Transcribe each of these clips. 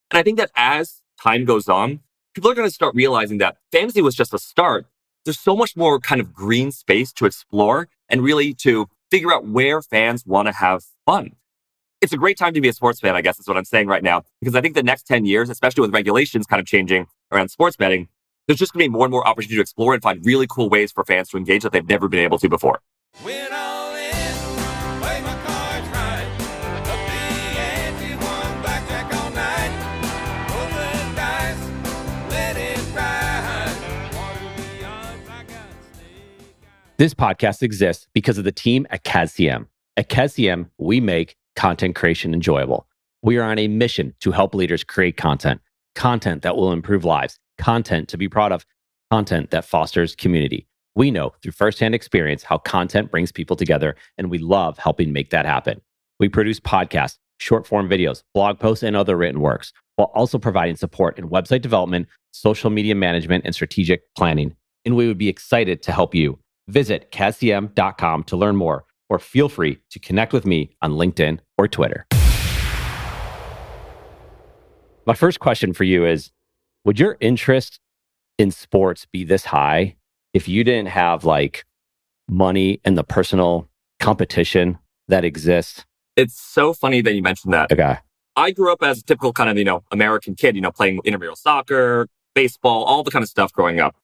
And I think that as time goes on, people are going to start realizing that fantasy was just a start. There's so much more kind of green space to explore and really to figure out where fans want to have fun. It's a great time to be a sports fan, I guess is what I'm saying right now, because I think the next 10 years, especially with regulations kind of changing around sports betting, there's just going to be more and more opportunity to explore and find really cool ways for fans to engage that they've never been able to before. Win all in, play my cards right. Up the ante, one blackjack all night. Roll the dice, let it ride. What are the odds I got snake eyes? This podcast exists because of the team at CASCM. At CASCM, we make content creation enjoyable. We are on a mission to help leaders create content that will improve lives, content to be proud of, content that fosters community. We know through firsthand experience how content brings people together, and we love helping make that happen. We produce podcasts, short form videos, blog posts, and other written works, while also providing support in website development, social media management, and strategic planning. And we would be excited to help you. Visit CASCM.com to learn more, or feel free to connect with me on LinkedIn or Twitter. My first question for you is, would your interest in sports be this high if you didn't have like money and the personal competition that exists? It's so funny that you mentioned that. Okay. I grew up as a typical kind of, American kid, playing intramural soccer, baseball, all the kind of stuff growing up.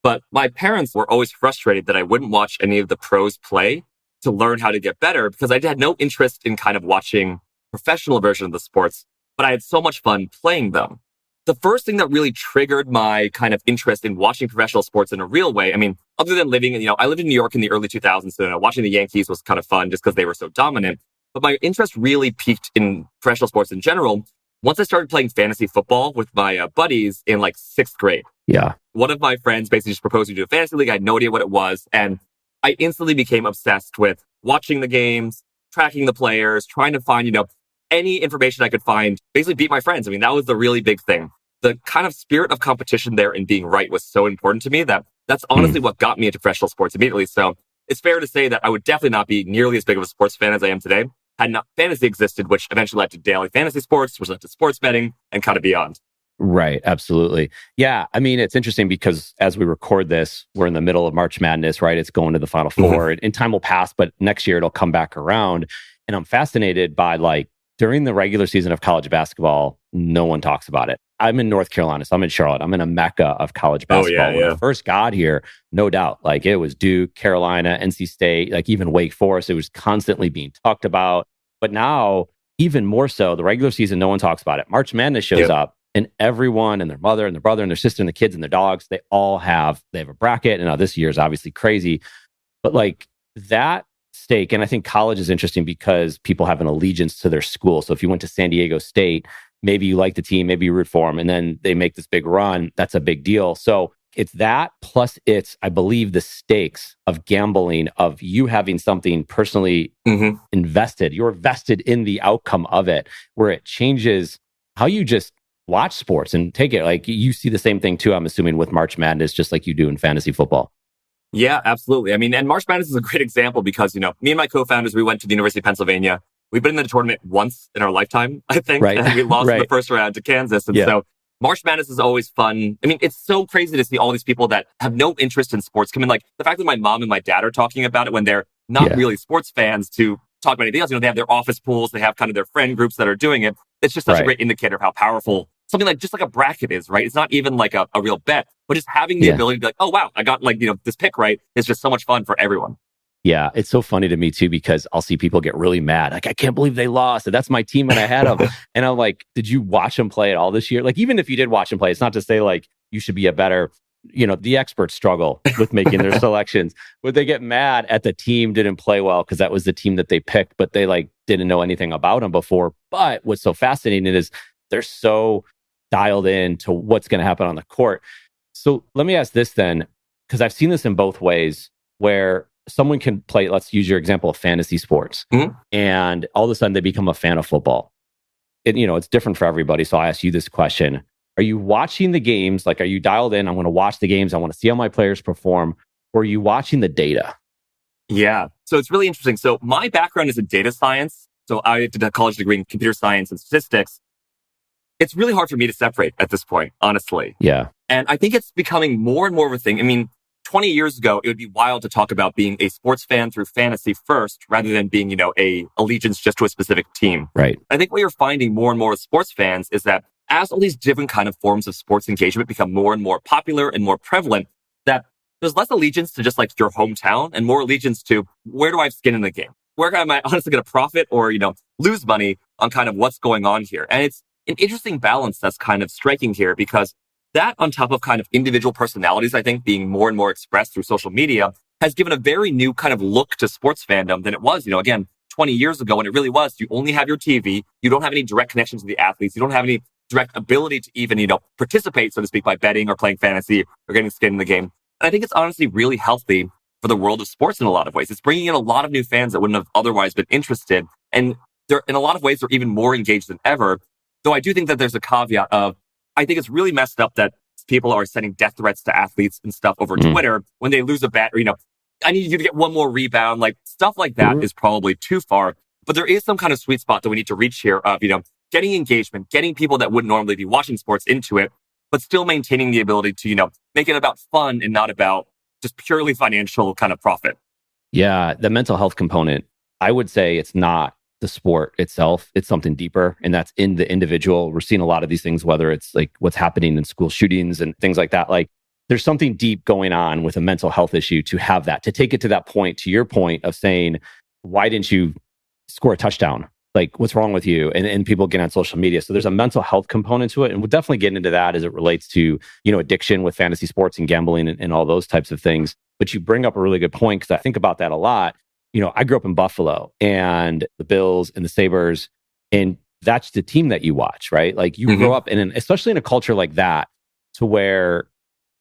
But my parents were always frustrated that I wouldn't watch any of the pros play to learn how to get better because I had no interest in kind of watching professional version of the sports, but I had so much fun playing them. The first thing that really triggered my kind of interest in watching professional sports in a real way, other than living in, I lived in New York in the early 2000s, so watching the Yankees was kind of fun just because they were so dominant. But my interest really peaked in professional sports in general once I started playing fantasy football with my buddies in like 6th grade. Yeah. One of my friends basically just proposed to do a fantasy league. I had no idea what it was. And I instantly became obsessed with watching the games, tracking the players, trying to find, any information I could find, basically beat my friends. That was the really big thing. The kind of spirit of competition there and being right was so important to me that that's honestly what got me into professional sports immediately. So it's fair to say that I would definitely not be nearly as big of a sports fan as I am today had not fantasy existed, which eventually led to daily fantasy sports, which led to sports betting and kind of beyond. Right. Absolutely. Yeah. It's interesting because as we record this, we're in the middle of March Madness, right? It's going to the Final Four and time will pass, but next year it'll come back around. And I'm fascinated by during the regular season of college basketball, no one talks about it. I'm in North Carolina, so I'm in Charlotte. I'm in a mecca of college basketball. Oh, yeah. When I first got here, no doubt, it was Duke, Carolina, NC State, even Wake Forest. It was constantly being talked about. But now, even more so, the regular season, no one talks about it. March Madness shows up. And everyone and their mother and their brother and their sister and the kids and their dogs, they have a bracket. And now this year is obviously crazy. But that stake, and I think college is interesting because people have an allegiance to their school. So if you went to San Diego State, maybe you like the team, maybe you root for them, and then they make this big run. That's a big deal. So it's that plus it's, I believe, the stakes of gambling, of you having something personally invested. You're vested in the outcome of it, where it changes how you just watch sports and take it. You see the same thing too, I'm assuming, with March Madness, just like you do in fantasy football. Yeah, absolutely. And March Madness is a great example because, me and my co-founders, we went to the University of Pennsylvania. We've been in the tournament once in our lifetime, I think. Right. And we lost in the first round to Kansas. And so March Madness is always fun. It's so crazy to see all these people that have no interest in sports come in. The fact that my mom and my dad are talking about it when they're not really sports fans to talk about anything else. They have their office pools. They have kind of their friend groups that are doing it. It's just such a great indicator of how powerful something just like a bracket is, right? It's not even like a real bet, but just having the ability to be like, oh, wow, I got this pick right is just so much fun for everyone. Yeah, it's so funny to me too, because I'll see people get really mad. I can't believe they lost. And that's my team and I had them. And I'm like, did you watch them play at all this year? Even if you did watch them play, it's not to say you should be a better, the experts struggle with making their selections. Would they get mad at the team didn't play well because that was the team that they picked, but they didn't know anything about them before. But what's so fascinating is they're so dialed in to what's going to happen on the court. So let me ask this then, because I've seen this in both ways where someone can play, let's use your example of fantasy sports, and all of a sudden they become a fan of football. It's different for everybody. So I ask you this question. Are you watching the games? Are you dialed in? I want to watch the games. I want to see how my players perform. Or are you watching the data? Yeah. So it's really interesting. So my background is in data science. So I did a college degree in computer science and statistics. it's really hard for me to separate at this point, honestly. Yeah. And I think it's becoming more and more of a thing. I mean, 20 years ago, it would be wild to talk about being a sports fan through fantasy first, rather than being, a allegiance just to a specific team. Right. I think what you're finding more and more with sports fans is that as all these different kind of forms of sports engagement become more and more popular and more prevalent, that there's less allegiance to just like your hometown and more allegiance to where do I have skin in the game? Where am I honestly going to profit or, lose money on kind of what's going on here? And it's an interesting balance that's kind of striking here, because that on top of kind of individual personalities, I think being more and more expressed through social media has given a very new kind of look to sports fandom than it was, again, 20 years ago when it really was, you only have your TV. You don't have any direct connections to the athletes. You don't have any direct ability to even, participate, so to speak, by betting or playing fantasy or getting skin in the game. And I think it's honestly really healthy for the world of sports in a lot of ways. It's bringing in a lot of new fans that wouldn't have otherwise been interested. And they're, in a lot of ways, they're even more engaged than ever. Though I do think that there's a caveat of, I think it's really messed up that people are sending death threats to athletes and stuff over Twitter when they lose a bet, or, I need you to get one more rebound. Like stuff like that is probably too far. But there is some kind of sweet spot that we need to reach here of, getting engagement, getting people that wouldn't normally be watching sports into it, but still maintaining the ability to, make it about fun and not about just purely financial kind of profit. Yeah. The mental health component, I would say it's not the sport itself. It's something deeper, and that's in the individual. We're seeing a lot of these things, whether it's like what's happening in school shootings and things like that. Like there's something deep going on with a mental health issue to have that, to take it to that point, to your point of saying, why didn't you score a touchdown? Like, what's wrong with you? And people get on social media. So there's a mental health component to it. And we'll definitely get into that as it relates to, addiction with fantasy sports and gambling and all those types of things. But you bring up a really good point, because I think about that a lot. I grew up in Buffalo, and the Bills and the Sabres, and that's the team that you watch, right? Like you grow up especially in a culture like that, to where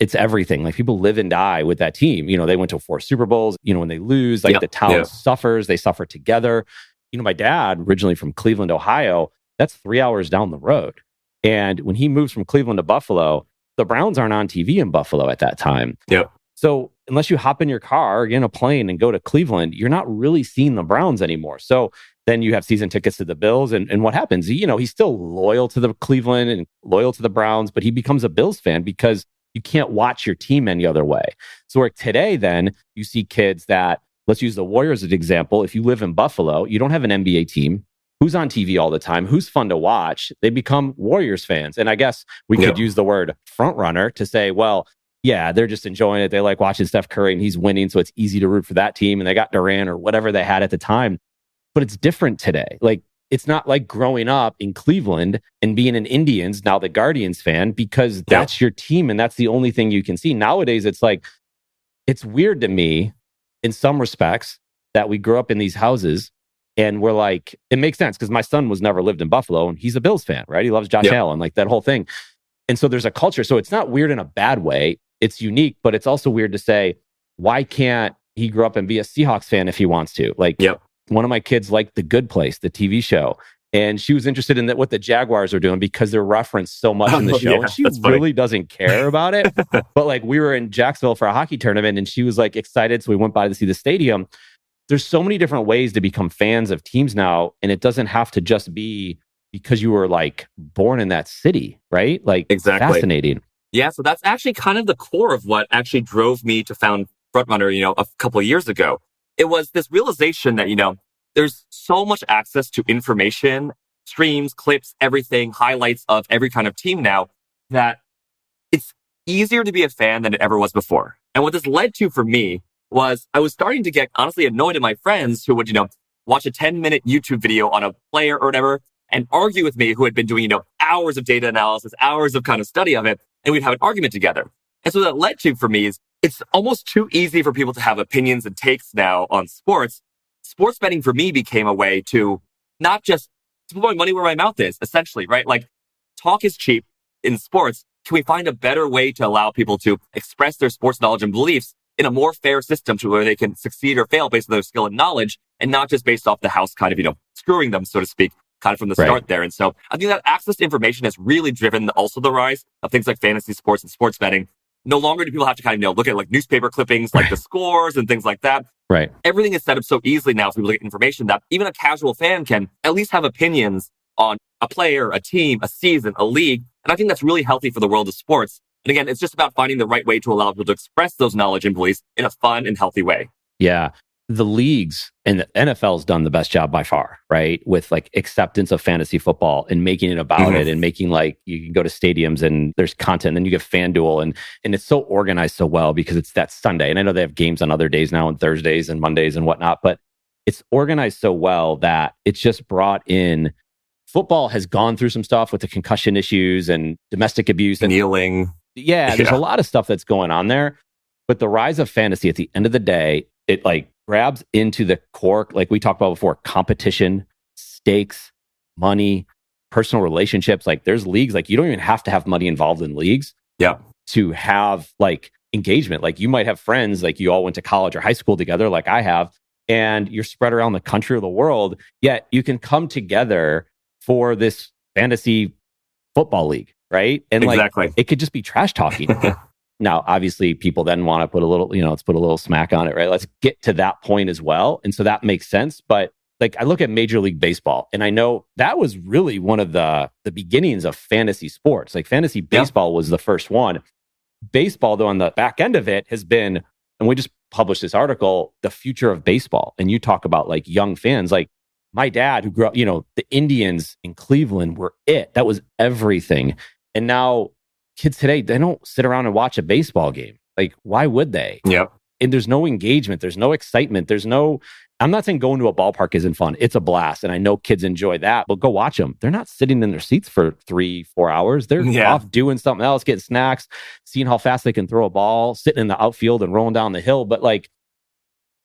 it's everything. Like people live and die with that team. They went to 4 Super Bowls. When they lose, like the town suffers, they suffer together. My dad, originally from Cleveland, Ohio, that's 3 hours down the road. And when he moves from Cleveland to Buffalo, the Browns aren't on TV in Buffalo at that time. Yep. So unless you hop in your car or get in a plane and go to Cleveland, you're not really seeing the Browns anymore. So then you have season tickets to the Bills. And what happens? He's still loyal to the Cleveland and loyal to the Browns, but he becomes a Bills fan because you can't watch your team any other way. So where today, then you see kids that, let's use the Warriors as an example. If you live in Buffalo, you don't have an NBA team. Who's on TV all the time? Who's fun to watch? They become Warriors fans. And I guess we could use the word front runner to say, well, yeah, they're just enjoying it. They like watching Steph Curry and he's winning, so it's easy to root for that team. And they got Durant or whatever they had at the time. But it's different today. Like, it's not like growing up in Cleveland and being an Indians, now the Guardians fan, because that's your team and that's the only thing you can see. Nowadays, it's like, it's weird to me in some respects that we grew up in these houses and we're like, it makes sense because my son was never lived in Buffalo and he's a Bills fan, right? He loves Josh Allen, like that whole thing. And so there's a culture. So it's not weird in a bad way. It's unique, but it's also weird to say, why can't he grow up and be a Seahawks fan if he wants to? Like one of my kids liked The Good Place, the TV show. And she was interested in what the Jaguars are doing because they're referenced so much in the show. And she really doesn't care about it. But like we were in Jacksonville for a hockey tournament and she was like excited. So we went by to see the stadium. There's so many different ways to become fans of teams now. And it doesn't have to just be because you were like born in that city, right? Like fascinating. Yeah. So that's actually kind of the core of what actually drove me to found Frontrunner, a couple of years ago. It was this realization that, there's so much access to information, streams, clips, everything, highlights of every kind of team now that it's easier to be a fan than it ever was before. And what this led to for me was I was starting to get honestly annoyed at my friends who would, watch a 10-minute YouTube video on a player or whatever and argue with me who had been doing, hours of data analysis, hours of kind of study of it. And we'd have an argument together. And so that led to for me is it's almost too easy for people to have opinions and takes now on sports. Sports betting for me became a way to not just to put my money where my mouth is, essentially, right? Like talk is cheap in sports. Can we find a better way to allow people to express their sports knowledge and beliefs in a more fair system to where they can succeed or fail based on their skill and knowledge and not just based off the house kind of, screwing them, so to speak, kind of from the start there. And so I think that access to information has really driven also the rise of things like fantasy sports and sports betting. No longer do people have to kind of, look at like newspaper clippings, like the scores and things like that. Right. Everything is set up so easily now for people to get information that even a casual fan can at least have opinions on a player, a team, a season, a league. And I think that's really healthy for the world of sports. And again, it's just about finding the right way to allow people to express those knowledge and beliefs in a fun and healthy way. Yeah. The leagues and the NFL's done the best job by far, right? With like acceptance of fantasy football and making it about it and making like you can go to stadiums and there's content, and then you get FanDuel and it's so organized so well because it's that Sunday. And I know they have games on other days now, on Thursdays and Mondays and whatnot, but it's organized so well that it's just brought in. Football has gone through some stuff with the concussion issues and domestic abuse and kneeling. Yeah, there's a lot of stuff that's going on there. But the rise of fantasy at the end of the day, it like grabs into the core, like we talked about before, competition, stakes, money, personal relationships. Like there's leagues, like you don't even have to have money involved in leagues to have like engagement. Like you might have friends, like you all went to college or high school together, like I have, and you're spread around the country or the world, yet you can come together for this fantasy football league, right? And like it could just be trash talking. Now, obviously, people then want to put a little, let's put a little smack on it, right? Let's get to that point as well. And so that makes sense. But like I look at Major League Baseball, and I know that was really one of the beginnings of fantasy sports. Like fantasy baseball was the first one. Baseball, though, on the back end of it has been, and we just published this article, the future of baseball. And you talk about like young fans, like my dad who grew up, the Indians in Cleveland were it. That was everything. And now kids today, they don't sit around and watch a baseball game. Like, why would they? Yep. And there's no engagement. There's no excitement. I'm not saying going to a ballpark isn't fun. It's a blast. And I know kids enjoy that, but go watch them. They're not sitting in their seats for 3-4 hours. They're off doing something else, getting snacks, seeing how fast they can throw a ball, sitting in the outfield and rolling down the hill. But like,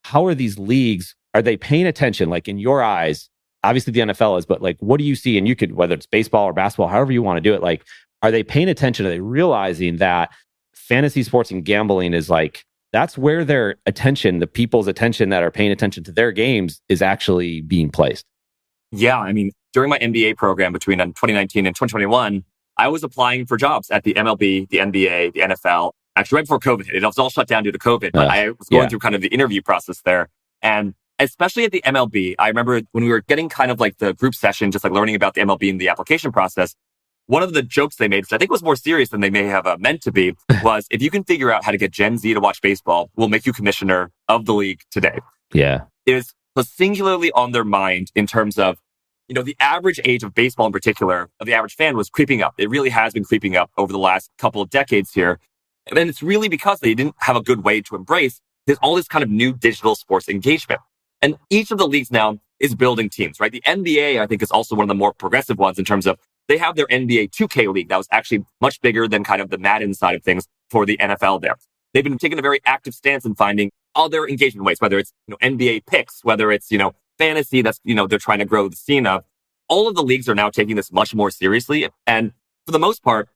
how are these leagues, are they paying attention? Like in your eyes, obviously the NFL is, but like, what do you see? And you could, whether it's baseball or basketball, however you want to do it, like, are they paying attention? Are they realizing that fantasy sports and gambling is like, that's where their attention, the people's attention that are paying attention to their games is actually being placed? Yeah. I mean, during my MBA program between 2019 and 2021, I was applying for jobs at the MLB, the NBA, the NFL. Actually, right before COVID hit. It was all shut down due to COVID, but I was going through kind of the interview process there. And especially at the MLB, I remember when we were getting kind of like the group session, just like learning about the MLB and the application process, one of the jokes they made, which I think was more serious than they may have meant to be, was if you can figure out how to get Gen Z to watch baseball, we'll make you commissioner of the league today. Yeah. It was singularly on their mind in terms of, the average age of baseball in particular, of the average fan was creeping up. It really has been creeping up over the last couple of decades here. And it's really because they didn't have a good way to embrace all this kind of new digital sports engagement. And each of the leagues now is building teams, right? The NBA, I think, is also one of the more progressive ones in terms of they have their NBA 2K league that was actually much bigger than kind of the Madden side of things for the NFL there. They've been taking a very active stance in finding other engagement ways, whether it's, NBA picks, whether it's, fantasy that's, they're trying to grow the scene of. All of the leagues are now taking this much more seriously. And for the most part,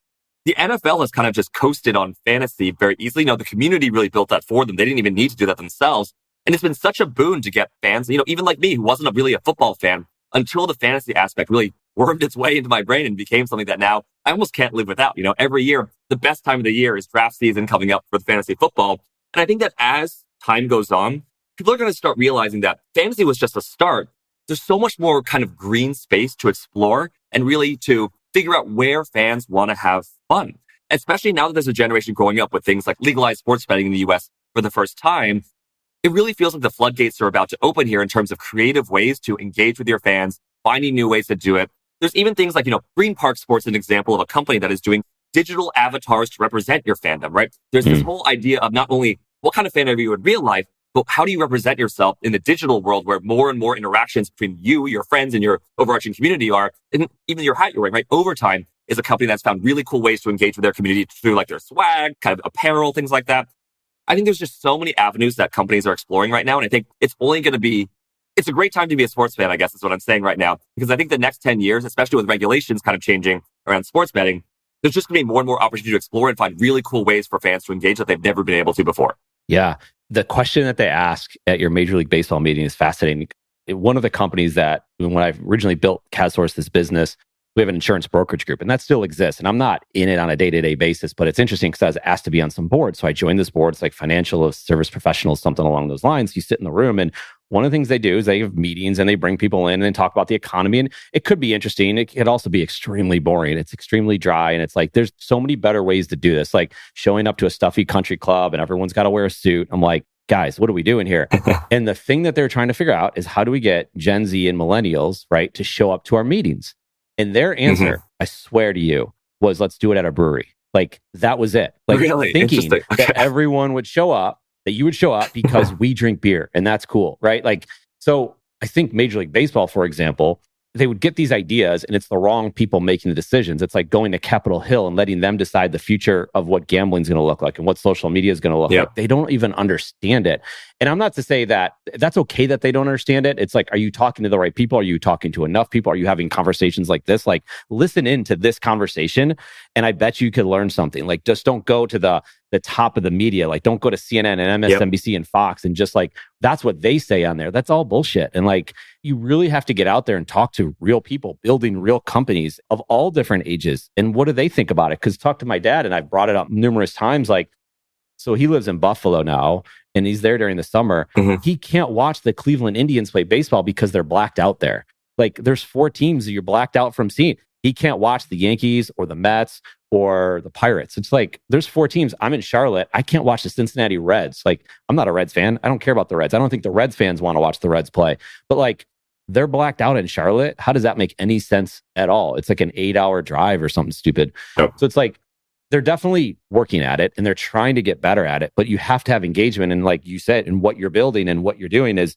the NFL has kind of just coasted on fantasy very easily. The community really built that for them. They didn't even need to do that themselves. And it's been such a boon to get fans, even like me, who wasn't really a football fan, until the fantasy aspect really wormed its way into my brain and became something that now I almost can't live without. Every year, the best time of the year is draft season coming up for the fantasy football. And I think that as time goes on, people are going to start realizing that fantasy was just a start. There's so much more kind of green space to explore and really to figure out where fans want to have fun. Especially now that there's a generation growing up with things like legalized sports betting in the US for the first time, it really feels like the floodgates are about to open here in terms of creative ways to engage with your fans, finding new ways to do it. There's even things like, Green Park Sports, an example of a company that is doing digital avatars to represent your fandom, right? There's this whole idea of not only what kind of fan are you in real life, but how do you represent yourself in the digital world where more and more interactions between you, your friends, and your overarching community are, and even your hat you're wearing, right? Overtime is a company that's found really cool ways to engage with their community through like their swag, kind of apparel, things like that. I think there's just so many avenues that companies are exploring right now. And I think it's only going to be, it's a great time to be a sports fan, I guess is what I'm saying right now. Because I think the next 10 years, especially with regulations kind of changing around sports betting, there's just going to be more and more opportunity to explore and find really cool ways for fans to engage that they've never been able to before. Yeah. The question that they ask at your Major League Baseball meeting is fascinating. One of the companies that, when I originally built CASSource, this business, we have an insurance brokerage group, and that still exists. And I'm not in it on a day-to-day basis, but it's interesting because I was asked to be on some boards. So I joined this board. It's like financial service professionals, something along those lines. You sit in the room, and one of the things they do is they have meetings and they bring people in and talk about the economy. And it could be interesting. It could also be extremely boring. It's extremely dry. And it's like, there's so many better ways to do this. Like showing up to a stuffy country club and everyone's got to wear a suit. I'm like, guys, what are we doing here? And the thing that they're trying to figure out is how do we get Gen Z and millennials, right, to show up to our meetings? And their answer, I swear to you, was let's do it at a brewery. Like that was it. Like really? Thinking that everyone would show up, that you would show up because we drink beer and that's cool, right? Like, so I think Major League Baseball, for example, they would get these ideas and it's the wrong people making the decisions. It's like going to Capitol Hill and letting them decide the future of what gambling is going to look like and what social media is going to look like. They don't even understand it. And I'm not to say that that's okay that they don't understand it. It's like, are you talking to the right people? Are you talking to enough people? Are you having conversations like this? Like, listen into this conversation and I bet you could learn something. Like, just don't go to the top of the media. Like, don't go to CNN and MSNBC and Fox and just like, that's what they say on there. That's all bullshit. And like, you really have to get out there and talk to real people building real companies of all different ages. And what do they think about it? Because talk to my dad, and I've brought it up numerous times. Like, so he lives in Buffalo now and he's there during the summer. He can't watch the Cleveland Indians play baseball because they're blacked out there. Like there's 4 teams that you're blacked out from seeing. He can't watch the Yankees or the Mets or the Pirates. It's like, there's 4 teams. I'm in Charlotte. I can't watch the Cincinnati Reds. Like, I'm not a Reds fan. I don't care about the Reds. I don't think the Reds fans want to watch the Reds play. But like, they're blacked out in Charlotte. How does that make any sense at all? It's like an 8-hour drive or something stupid. So it's like, they're definitely working at it and they're trying to get better at it, but you have to have engagement. And like you said, and what you're building and what you're doing is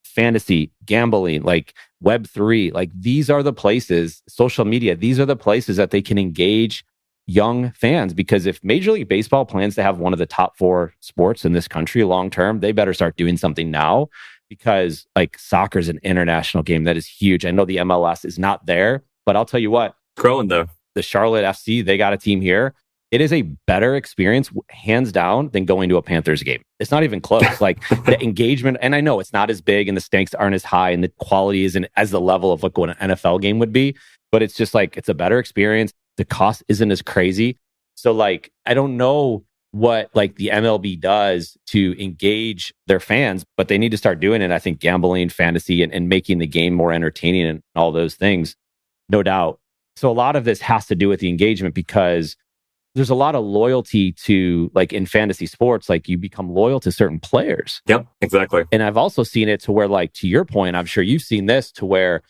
fantasy, gambling, like Web3, like these are the places, social media, these are the places that they can engage young fans. Because if Major League Baseball plans to have one of the top 4 sports in this country long term, they better start doing something now, because like soccer is an international game that is huge. I know the MLS is not there, but I'll tell you what, growing though. The Charlotte FC, they got a team here. It is a better experience, hands down, than going to a Panthers game. It's not even close. Like the engagement, and I know it's not as big and the stakes aren't as high and the quality isn't as the level of like what an NFL game would be, but it's just like, it's a better experience. The cost isn't as crazy. So like, I don't know what like the MLB does to engage their fans, but they need to start doing it. I think gambling, fantasy, and making the game more entertaining and all those things, no doubt. So a lot of this has to do with the engagement, because there's a lot of loyalty to, like in fantasy sports, like you become loyal to certain players. Yep, exactly. And I've also seen it to where, like, to your point, I'm sure you've seen this, to where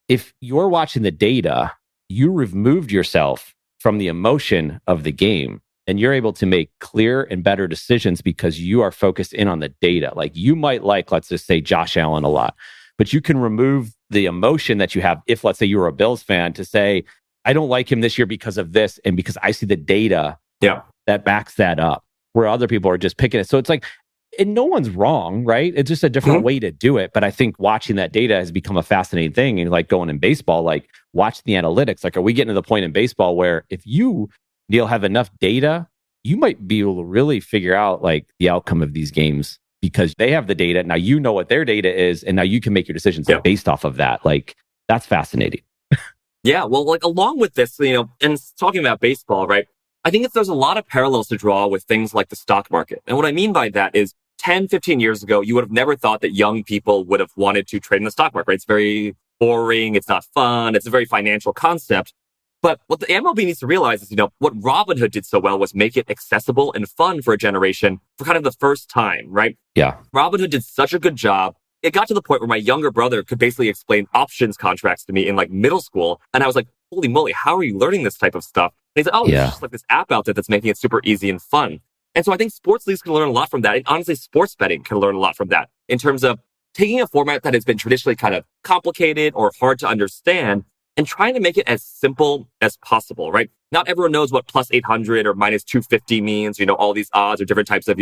if you're watching the data, you removed yourself from the emotion of the game and you're able to make clear and better decisions because you are focused in on the data. Like you might like, let's just say Josh Allen a lot, but you can remove the emotion that you have if, let's say, you were a Bills fan, to say, I don't like him this year because of this and because I see the data that backs that up, where other people are just picking it. So it's like, and no one's wrong, right? It's just a different way to do it. But I think watching that data has become a fascinating thing. And like going in baseball, like watch the analytics. Like, are we getting to the point in baseball where if you, Neil, have enough data, you might be able to really figure out like the outcome of these games, because they have the data. Now you know what their data is, and now you can make your decisions based off of that. Like, that's fascinating. Yeah, well, like along with this, and talking about baseball, right? I think there's a lot of parallels to draw with things like the stock market. And what I mean by that is 10, 15 years ago, you would have never thought that young people would have wanted to trade in the stock market, right? It's very boring. It's not fun. It's a very financial concept. But what the MLB needs to realize is, what Robinhood did so well was make it accessible and fun for a generation for kind of the first time, right? Yeah. Robinhood did such a good job. It got to the point where my younger brother could basically explain options contracts to me in like middle school. And I was like, holy moly, how are you learning this type of stuff? And he's like, oh, there's just like this app out there that's making it super easy and fun. And so I think sports leagues can learn a lot from that. And honestly, sports betting can learn a lot from that in terms of taking a format that has been traditionally kind of complicated or hard to understand and trying to make it as simple as possible, right? Not everyone knows what plus 800 or minus 250 means, all these odds or different types of,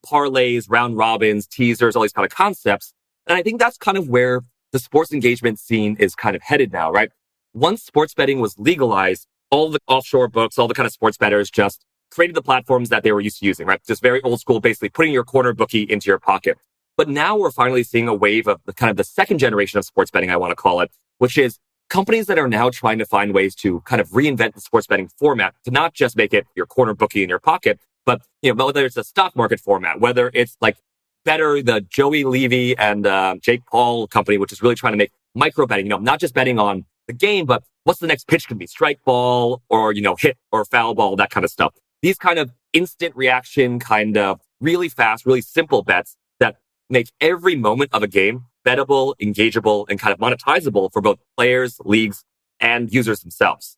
parlays, round robins, teasers, all these kind of concepts. And I think that's kind of where the sports engagement scene is kind of headed now, right? Once sports betting was legalized, all the offshore books, all the kind of sports bettors just created the platforms that they were used to using, right? Just very old school, basically putting your corner bookie into your pocket. But now we're finally seeing a wave of the kind of the second generation of sports betting, I want to call it, which is companies that are now trying to find ways to kind of reinvent the sports betting format to not just make it your corner bookie in your pocket, but, whether it's a stock market format, whether it's like better, the Joey Levy and Jake Paul company, which is really trying to make micro betting, not just betting on the game, but what's the next pitch could be, strike ball or, hit or foul ball, that kind of stuff. These kind of instant reaction, kind of really fast, really simple bets that make every moment of a game bettable, engageable, and kind of monetizable for both players, leagues, and users themselves.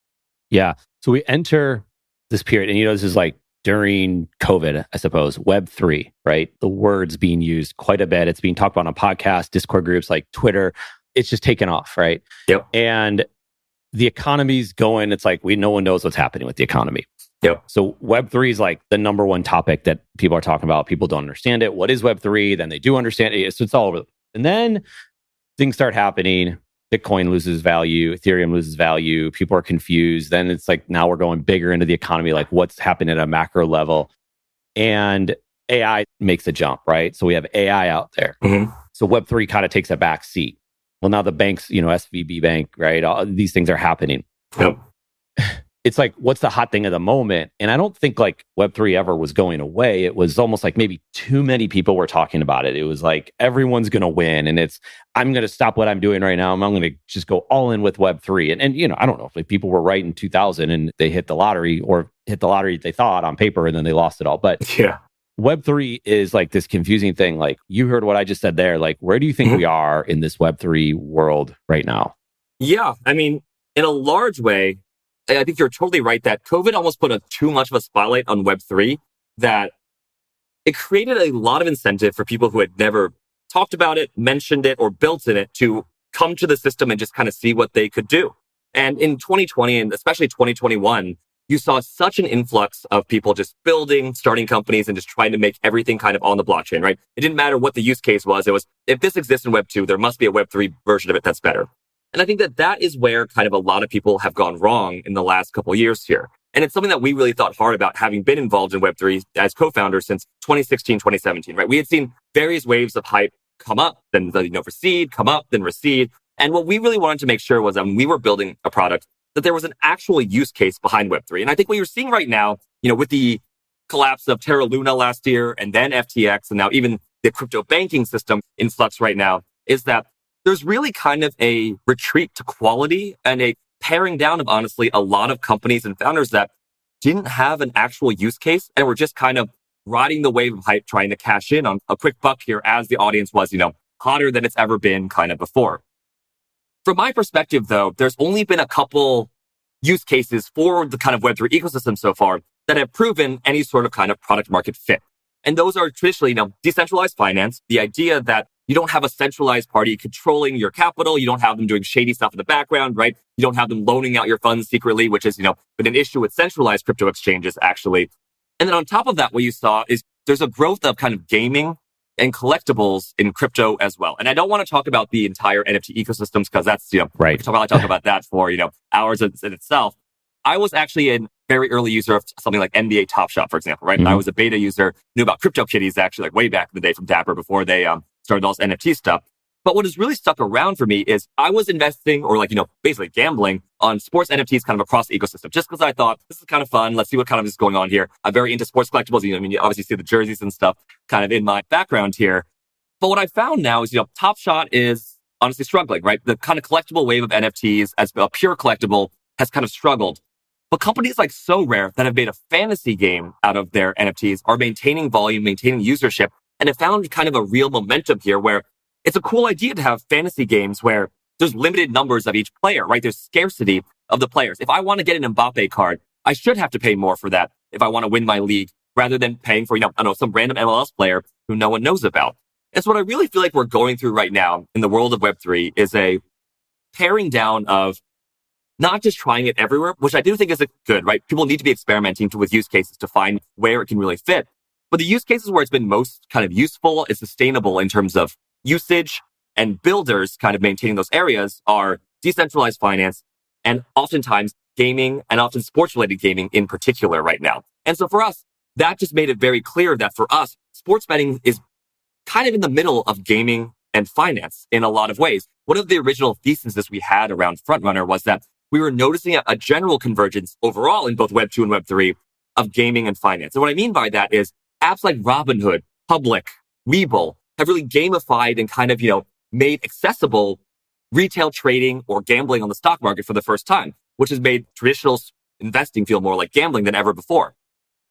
Yeah. So we enter this period, and this is like during COVID, I suppose, Web3, right? The word's being used quite a bit. It's being talked about on podcasts, Discord groups like Twitter. It's just taken off, right? Yep. And the economy's going, it's like no one knows what's happening with the economy. Yep. So Web3 is like the number one topic that people are talking about. People don't understand it. What is Web3? Then they do understand it. So it's all over. And then things start happening. Bitcoin loses value. Ethereum loses value. People are confused. Then it's like now we're going bigger into the economy, like what's happening at a macro level. And AI makes a jump, right? So we have AI out there. Mm-hmm. So Web3 kind of takes a back seat. Well, now the banks, SVB Bank, right? All these things are happening. Yep. It's like, what's the hot thing of the moment? And I don't think like Web3 ever was going away. It was almost like maybe too many people were talking about it. It was like, everyone's going to win. And I'm going to stop what I'm doing right now. I'm going to just go all in with Web3. And I don't know if people were right in 2000 and they hit the lottery or hit the lottery they thought on paper and then they lost it all. But yeah, Web3 is like this confusing thing. Like you heard what I just said there. Like, where do you think we are in this Web3 world right now? Yeah. I mean, in a large way, I think you're totally right that COVID almost put too much of a spotlight on Web3, that it created a lot of incentive for people who had never talked about it, mentioned it, or built in it to come to the system and just kind of see what they could do. And in 2020, and especially 2021, you saw such an influx of people just building, starting companies, and just trying to make everything kind of on the blockchain, right? It didn't matter what the use case was. It was, if this exists in Web 2, there must be a Web 3 version of it that's better. And I think that is where kind of a lot of people have gone wrong in the last couple of years here. And it's something that we really thought hard about, having been involved in Web3 as co-founders since 2016, 2017, right? We had seen various waves of hype come up, then recede, come up, then recede. And what we really wanted to make sure was that when we were building a product, that there was an actual use case behind Web3. And I think what you're seeing right now, with the collapse of Terra Luna last year and then FTX, and now even the crypto banking system in flux right now, is that there's really kind of a retreat to quality and a paring down of, honestly, a lot of companies and founders that didn't have an actual use case and were just kind of riding the wave of hype, trying to cash in on a quick buck here as the audience was, hotter than it's ever been kind of before. From my perspective, though, there's only been a couple use cases for the kind of Web3 ecosystem so far that have proven any sort of kind of product market fit. And those are traditionally, decentralized finance, the idea that you don't have a centralized party controlling your capital. You don't have them doing shady stuff in the background, right? You don't have them loaning out your funds secretly, which is, been an issue with centralized crypto exchanges, actually. And then on top of that, what you saw is there's a growth of kind of gaming and collectibles in crypto as well. And I don't want to talk about the entire NFT ecosystems because that's, right. We could probably talk about that for, hours in itself. I was actually a very early user of something like NBA Top Shot, for example, right? Mm-hmm. I was a beta user, knew about CryptoKitties actually like way back in the day from Dapper before they started all this NFT stuff. But what has really stuck around for me is I was investing or basically gambling on sports NFTs kind of across the ecosystem just because I thought this is kind of fun. Let's see what kind of is going on here. I'm very into sports collectibles. You obviously see the jerseys and stuff kind of in my background here. But what I found now is, Top Shot is honestly struggling, right? The kind of collectible wave of NFTs as a pure collectible has kind of struggled. But companies like SoRare that have made a fantasy game out of their NFTs are maintaining volume, maintaining usership, and have found kind of a real momentum here where it's a cool idea to have fantasy games where there's limited numbers of each player, right? There's scarcity of the players. If I want to get an Mbappe card, I should have to pay more for that if I want to win my league rather than paying for, some random MLS player who no one knows about. And so what I really feel like we're going through right now in the world of Web3 is a paring down of not just trying it everywhere, which I do think is good, right? People need to be experimenting with use cases to find where it can really fit. But the use cases where it's been most kind of useful and sustainable in terms of usage and builders kind of maintaining those areas are decentralized finance and oftentimes gaming and often sports related gaming in particular right now. And so for us, that just made it very clear that for us, sports betting is kind of in the middle of gaming and finance in a lot of ways. One of the original theses we had around Frontrunner was that we were noticing a general convergence overall in both Web 2 and Web 3 of gaming and finance. And what I mean by that is apps like Robinhood, Public, Webull have really gamified and kind of, made accessible retail trading or gambling on the stock market for the first time, which has made traditional investing feel more like gambling than ever before.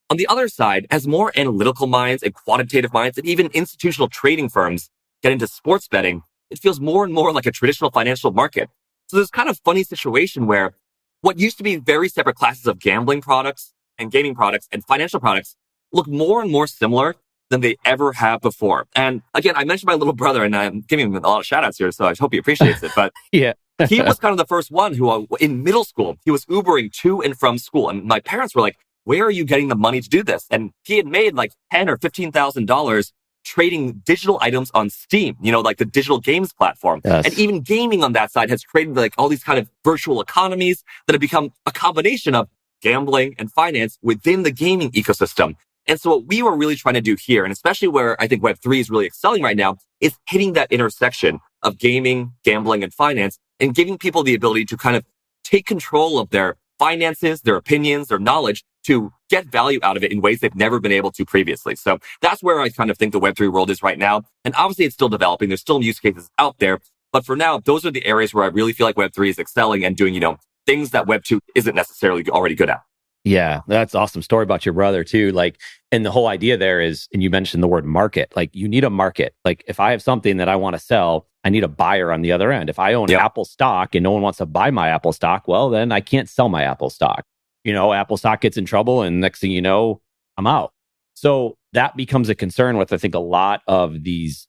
On the other side, as more analytical minds and quantitative minds and even institutional trading firms get into sports betting, it feels more and more like a traditional financial market. So there's kind of funny situation where what used to be very separate classes of gambling products and gaming products and financial products look more and more similar than they ever have before. And again, I mentioned my little brother, and I'm giving him a lot of shout outs here, so I hope he appreciates it. But Yeah. he was kind of the first one who, in middle school, he was Ubering to and from school. And my parents were like, where are you getting the money to do this? And he had made like $10,000 or $15,000 trading digital items on Steam, like the digital games platform. Yes. And even gaming on that side has created like all these kind of virtual economies that have become a combination of gambling and finance within the gaming ecosystem. And so what we were really trying to do here, and especially where I think Web3 is really excelling right now, is hitting that intersection of gaming, gambling, and finance, and giving people the ability to kind of take control of their finances, their opinions, their knowledge, to get value out of it in ways they've never been able to previously. So that's where I kind of think the Web3 world is right now. And obviously it's still developing. There's still use cases out there. But for now, those are the areas where I really feel like Web3 is excelling and doing, things that Web2 isn't necessarily already good at. Yeah, that's awesome story about your brother too. Like, and the whole idea there is, and you mentioned the word market, like you need a market. Like if I have something that I want to sell, I need a buyer on the other end. If I own Apple stock and no one wants to buy my Apple stock, well, then I can't sell my Apple stock. Apple stock gets in trouble and next thing you know, I'm out. So that becomes a concern with, I think, a lot of these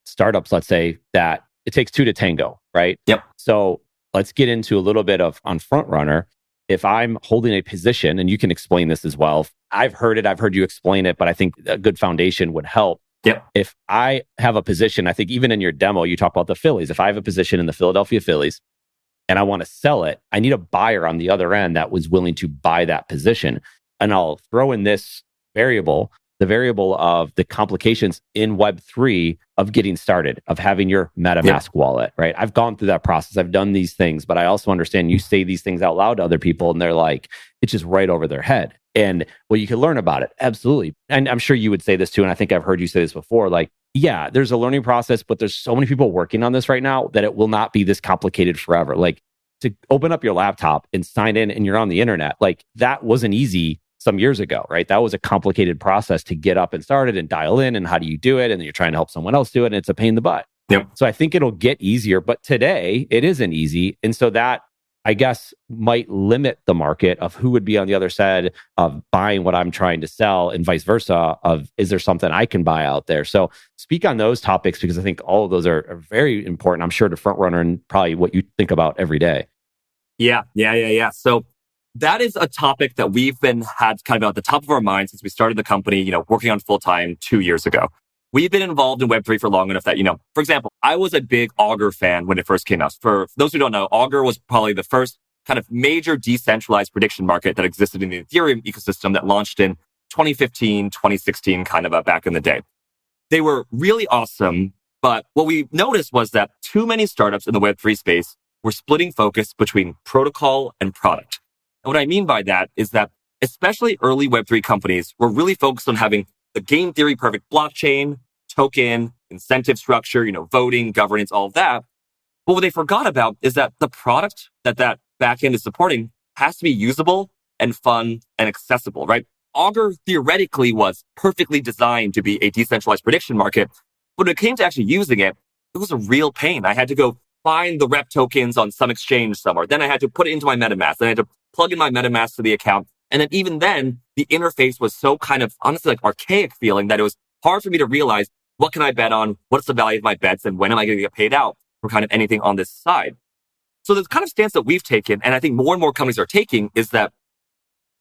startups, let's say, that it takes two to tango, right? Yep. So let's get into a little bit of on FrontRunner. If I'm holding a position, and you can explain this as well. I've heard you explain it, but I think a good foundation would help. Yep. If I have a position, I think even in your demo, you talk about the Phillies. If I have a position in the Philadelphia Phillies and I want to sell it, I need a buyer on the other end that was willing to buy that position. And I'll throw in this variable, the variable of the complications in Web3 of getting started, of having your MetaMask wallet, right? I've gone through that process. I've done these things, but I also understand you say these things out loud to other people and they're like, it's just right over their head. And well, you can learn about it. Absolutely. And I'm sure you would say this too. And I think I've heard you say this before. Like, yeah, there's a learning process, but there's so many people working on this right now that it will not be this complicated forever. Like to open up your laptop and sign in and you're on the internet, like that wasn't easy some years ago, right? That was a complicated process to get up and started and dial in. And how do you do it? And then you're trying to help someone else do it. And it's a pain in the butt. Yep. So I think it'll get easier, but today it isn't easy. And so that, I guess, might limit the market of who would be on the other side of buying what I'm trying to sell and vice versa of, is there something I can buy out there? So speak on those topics, because I think all of those are very important, I'm sure, to FrontRunner and probably what you think about every day. Yeah. So that is a topic that we've had kind of at the top of our minds since we started the company, working on full time 2 years ago. We've been involved in Web3 for long enough that, for example, I was a big Augur fan when it first came out. For those who don't know, Augur was probably the first kind of major decentralized prediction market that existed in the Ethereum ecosystem that launched in 2015, 2016, kind of back in the day. They were really awesome, but what we noticed was that too many startups in the Web3 space were splitting focus between protocol and product. And what I mean by that is that especially early Web3 companies were really focused on having the game theory perfect blockchain, token, incentive structure, voting, governance, all of that. But what they forgot about is that the product that backend is supporting has to be usable and fun and accessible, right? Augur theoretically was perfectly designed to be a decentralized prediction market. But when it came to actually using it, it was a real pain. I had to go find the rep tokens on some exchange somewhere. Then I had to put it into my MetaMask. Then I had to plug in my MetaMask to the account. And then even then, the interface was so kind of honestly like archaic feeling that it was hard for me to realize, what can I bet on? What's the value of my bets? And when am I going to get paid out for kind of anything on this side? So the kind of stance that we've taken, and I think more and more companies are taking, is that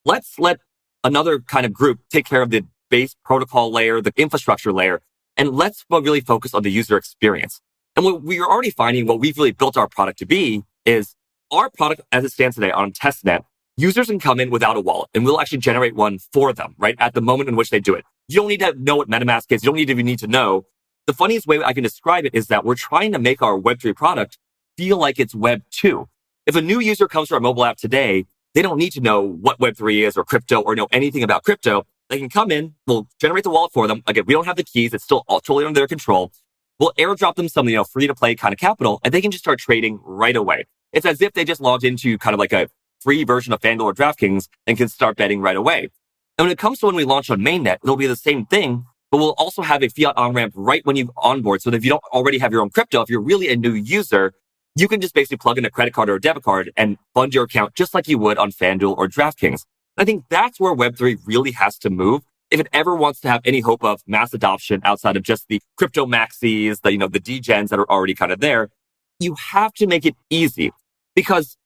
let's let another kind of group take care of the base protocol layer, the infrastructure layer, and let's really focus on the user experience. And what we are already finding, what we've really built our product to be, is our product as it stands today on testnet, users can come in without a wallet and we'll actually generate one for them, right? At the moment in which they do it. You don't need to know what MetaMask is. You don't even need to know. The funniest way I can describe it is that we're trying to make our Web3 product feel like it's Web 2. If a new user comes to our mobile app today, they don't need to know what Web3 is or crypto or know anything about crypto. They can come in, we'll generate the wallet for them. Again, we don't have the keys. It's still all totally under their control. We'll airdrop them some, free to play kind of capital, and they can just start trading right away. It's as if they just logged into kind of like a free version of FanDuel or DraftKings and can start betting right away. And when it comes to when we launch on mainnet, it'll be the same thing, but we'll also have a fiat on-ramp right when you onboard. So that if you don't already have your own crypto, if you're really a new user, you can just basically plug in a credit card or a debit card and fund your account just like you would on FanDuel or DraftKings. I think that's where Web3 really has to move if it ever wants to have any hope of mass adoption outside of just the crypto maxis, the degens that are already kind of there. You have to make it easy, because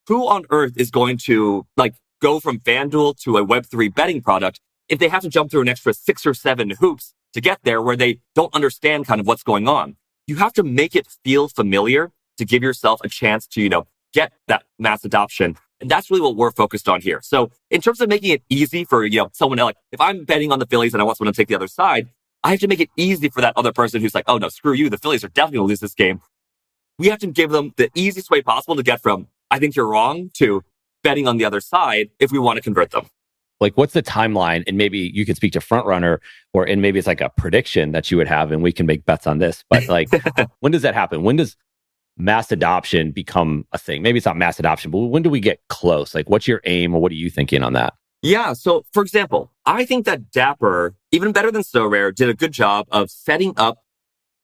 who on earth is going to go from FanDuel to a Web3 betting product if they have to jump through an extra 6 or 7 hoops to get there where they don't understand kind of what's going on? You have to make it feel familiar to give yourself a chance to, get that mass adoption. And that's really what we're focused on here. So in terms of making it easy for, someone else, if I'm betting on the Phillies and I want someone to take the other side, I have to make it easy for that other person who's like, oh no, screw you. The Phillies are definitely going to lose this game. We have to give them the easiest way possible to get from, I think you're wrong, to betting on the other side if we want to convert them. Like, what's the timeline? And maybe you could speak to front runner, and maybe it's like a prediction that you would have, and we can make bets on this. But when does that happen? When does mass adoption become a thing? Maybe it's not mass adoption, but when do we get close? Like, what's your aim, or what are you thinking on that? Yeah. So for example, I think that Dapper, even better than SoRare, did a good job of setting up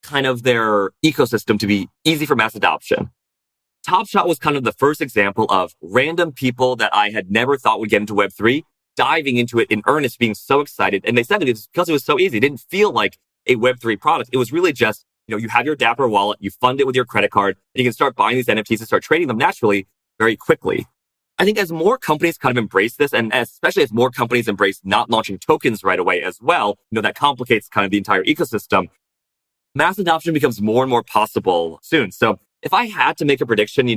kind of their ecosystem to be easy for mass adoption. Top Shot was kind of the first example of random people that I had never thought would get into Web3 diving into it in earnest, being so excited. And they said it was because it was so easy. It didn't feel like a Web3 product. It was really just, you have your Dapper wallet, you fund it with your credit card, and you can start buying these NFTs and start trading them naturally very quickly. I think as more companies kind of embrace this, and especially as more companies embrace not launching tokens right away as well, that complicates kind of the entire ecosystem. Mass adoption becomes more and more possible soon. So if I had to make a prediction,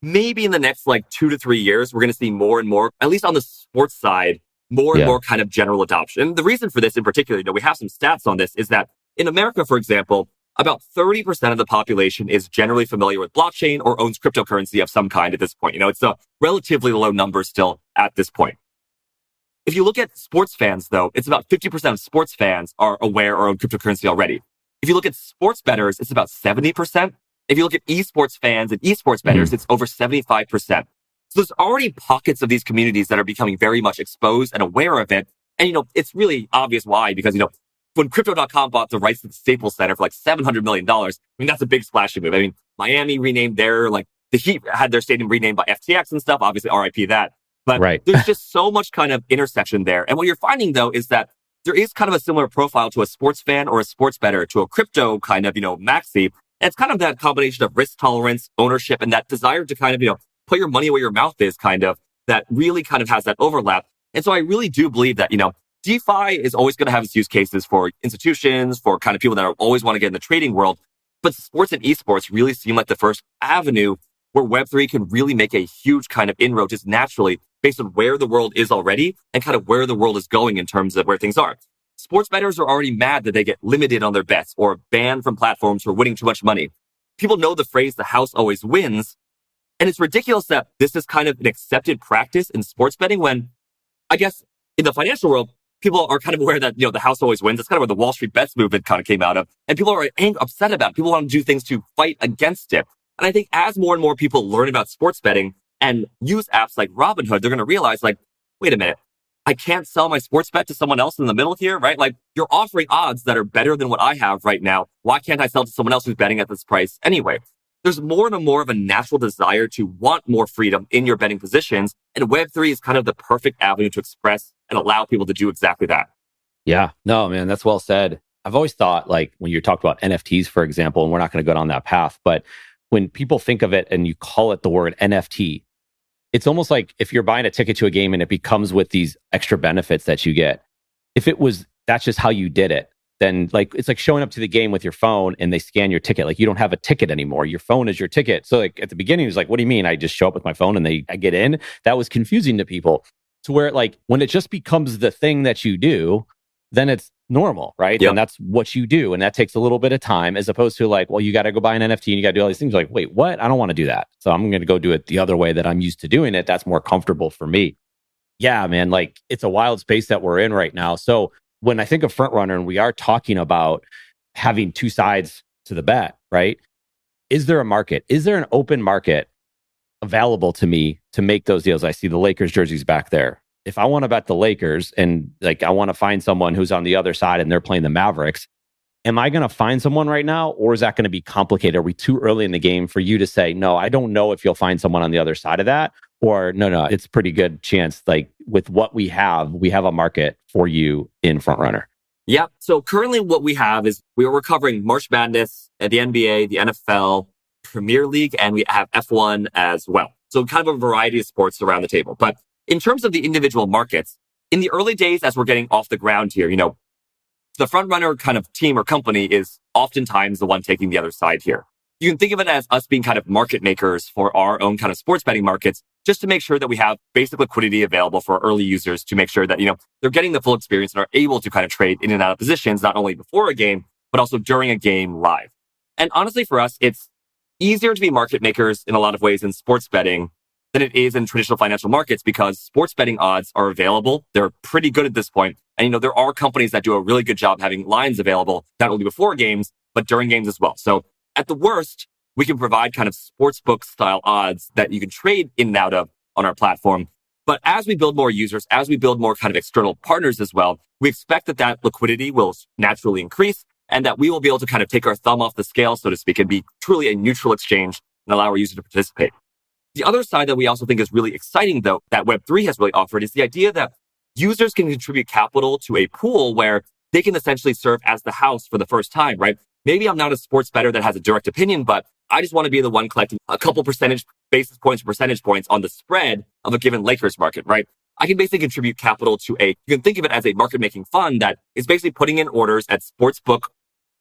maybe in the next 2 to 3 years, we're going to see more and more, at least on the sports side, more and more kind of general adoption. And the reason for this in particular, we have some stats on this, is that in America, for example, about 30% of the population is generally familiar with blockchain or owns cryptocurrency of some kind at this point. It's a relatively low number still at this point. If you look at sports fans, though, it's about 50% of sports fans are aware or own cryptocurrency already. If you look at sports bettors, it's about 70%. If you look at esports fans and esports bettors, it's over 75%. So there's already pockets of these communities that are becoming very much exposed and aware of it. And, it's really obvious why, because, when Crypto.com bought the rights to the Staples Center for $700 million, that's a big splashy move. Miami renamed the Heat had their stadium renamed by FTX and stuff, obviously RIP that. But there's just so much kind of intersection there. And what you're finding, though, is that there is kind of a similar profile to a sports fan or a sports bettor to a crypto kind of, maxi. And it's kind of that combination of risk tolerance, ownership, and that desire to kind of, put your money where your mouth is kind of, that really kind of has that overlap. And so I really do believe that, DeFi is always going to have its use cases for institutions, for kind of people that always want to get in the trading world. But sports and esports really seem like the first avenue where Web3 can really make a huge kind of inroad just naturally based on where the world is already and kind of where the world is going in terms of where things are. Sports bettors are already mad that they get limited on their bets or banned from platforms for winning too much money. People know the phrase, the house always wins. And it's ridiculous that this is kind of an accepted practice in sports betting when, I guess, in the financial world, people are kind of aware that, the house always wins. That's kind of where the Wall Street bets movement kind of came out of. And people are upset about it. People want to do things to fight against it. And I think as more and more people learn about sports betting and use apps like Robinhood, they're going to realize, wait a minute, I can't sell my sports bet to someone else in the middle here, right? You're offering odds that are better than what I have right now. Why can't I sell to someone else who's betting at this price anyway? There's more and more of a natural desire to want more freedom in your betting positions. And Web3 is kind of the perfect avenue to express and allow people to do exactly that. Yeah, no, man, that's well said. I've always thought, when you talked about NFTs, for example, and we're not going to go down that path, but when people think of it and you call it the word NFT, it's almost like if you're buying a ticket to a game and it becomes with these extra benefits that you get. If that's just how you did it, then it's like showing up to the game with your phone and they scan your ticket. You don't have a ticket anymore. Your phone is your ticket. So at the beginning, it was what do you mean? I just show up with my phone and I get in? That was confusing to people. To where when it just becomes the thing that you do, then it's normal, right? Yep. And that's what you do. And that takes a little bit of time as opposed to you got to go buy an NFT and you got to do all these things. Wait, what? I don't want to do that. So I'm going to go do it the other way that I'm used to doing it. That's more comfortable for me. yeah, man, like it's a wild space that we're in right now. So when I think of front runner and we are talking about having two sides to the bet, right? Is there a market? Is there an open market available to me to make those deals? I see the Lakers jerseys back there. If I want to bet the Lakers and like I want to find someone who's on the other side and they're playing the Mavericks, am I going to find someone right now, or is that going to be complicated? Are we too early in the game for you to say, no, I don't know if you'll find someone on the other side of that? Or no, it's a pretty good chance. Like with what we have a market for you in front runner. Yeah. So currently what we have is we're covering March Madness, the NBA, the NFL, Premier League, and we have F1 as well. So kind of a variety of sports around the table. But in terms of the individual markets, in the early days, as we're getting off the ground here, the front runner kind of team or company is oftentimes the one taking the other side here. You can think of it as us being kind of market makers for our own kind of sports betting markets, just to make sure that we have basic liquidity available for early users to make sure that, they're getting the full experience and are able to kind of trade in and out of positions, not only before a game, but also during a game live. And honestly, for us, it's easier to be market makers in a lot of ways in sports betting than it is in traditional financial markets, because sports betting odds are available. They're pretty good at this point. And, there are companies that do a really good job having lines available, not only before games, but during games as well. So at the worst, we can provide kind of sportsbook style odds that you can trade in and out of on our platform. But as we build more users, as we build more kind of external partners as well, we expect that liquidity will naturally increase and that we will be able to kind of take our thumb off the scale, so to speak, and be truly a neutral exchange and allow our users to participate. The other side that we also think is really exciting, though, that Web3 has really offered is the idea that users can contribute capital to a pool where they can essentially serve as the house for the first time, right? Maybe I'm not a sports bettor that has a direct opinion, but I just want to be the one collecting a couple basis points on the spread of a given Lakers market, right? I can basically contribute capital to you can think of it as a market making fund that is basically putting in orders at sportsbook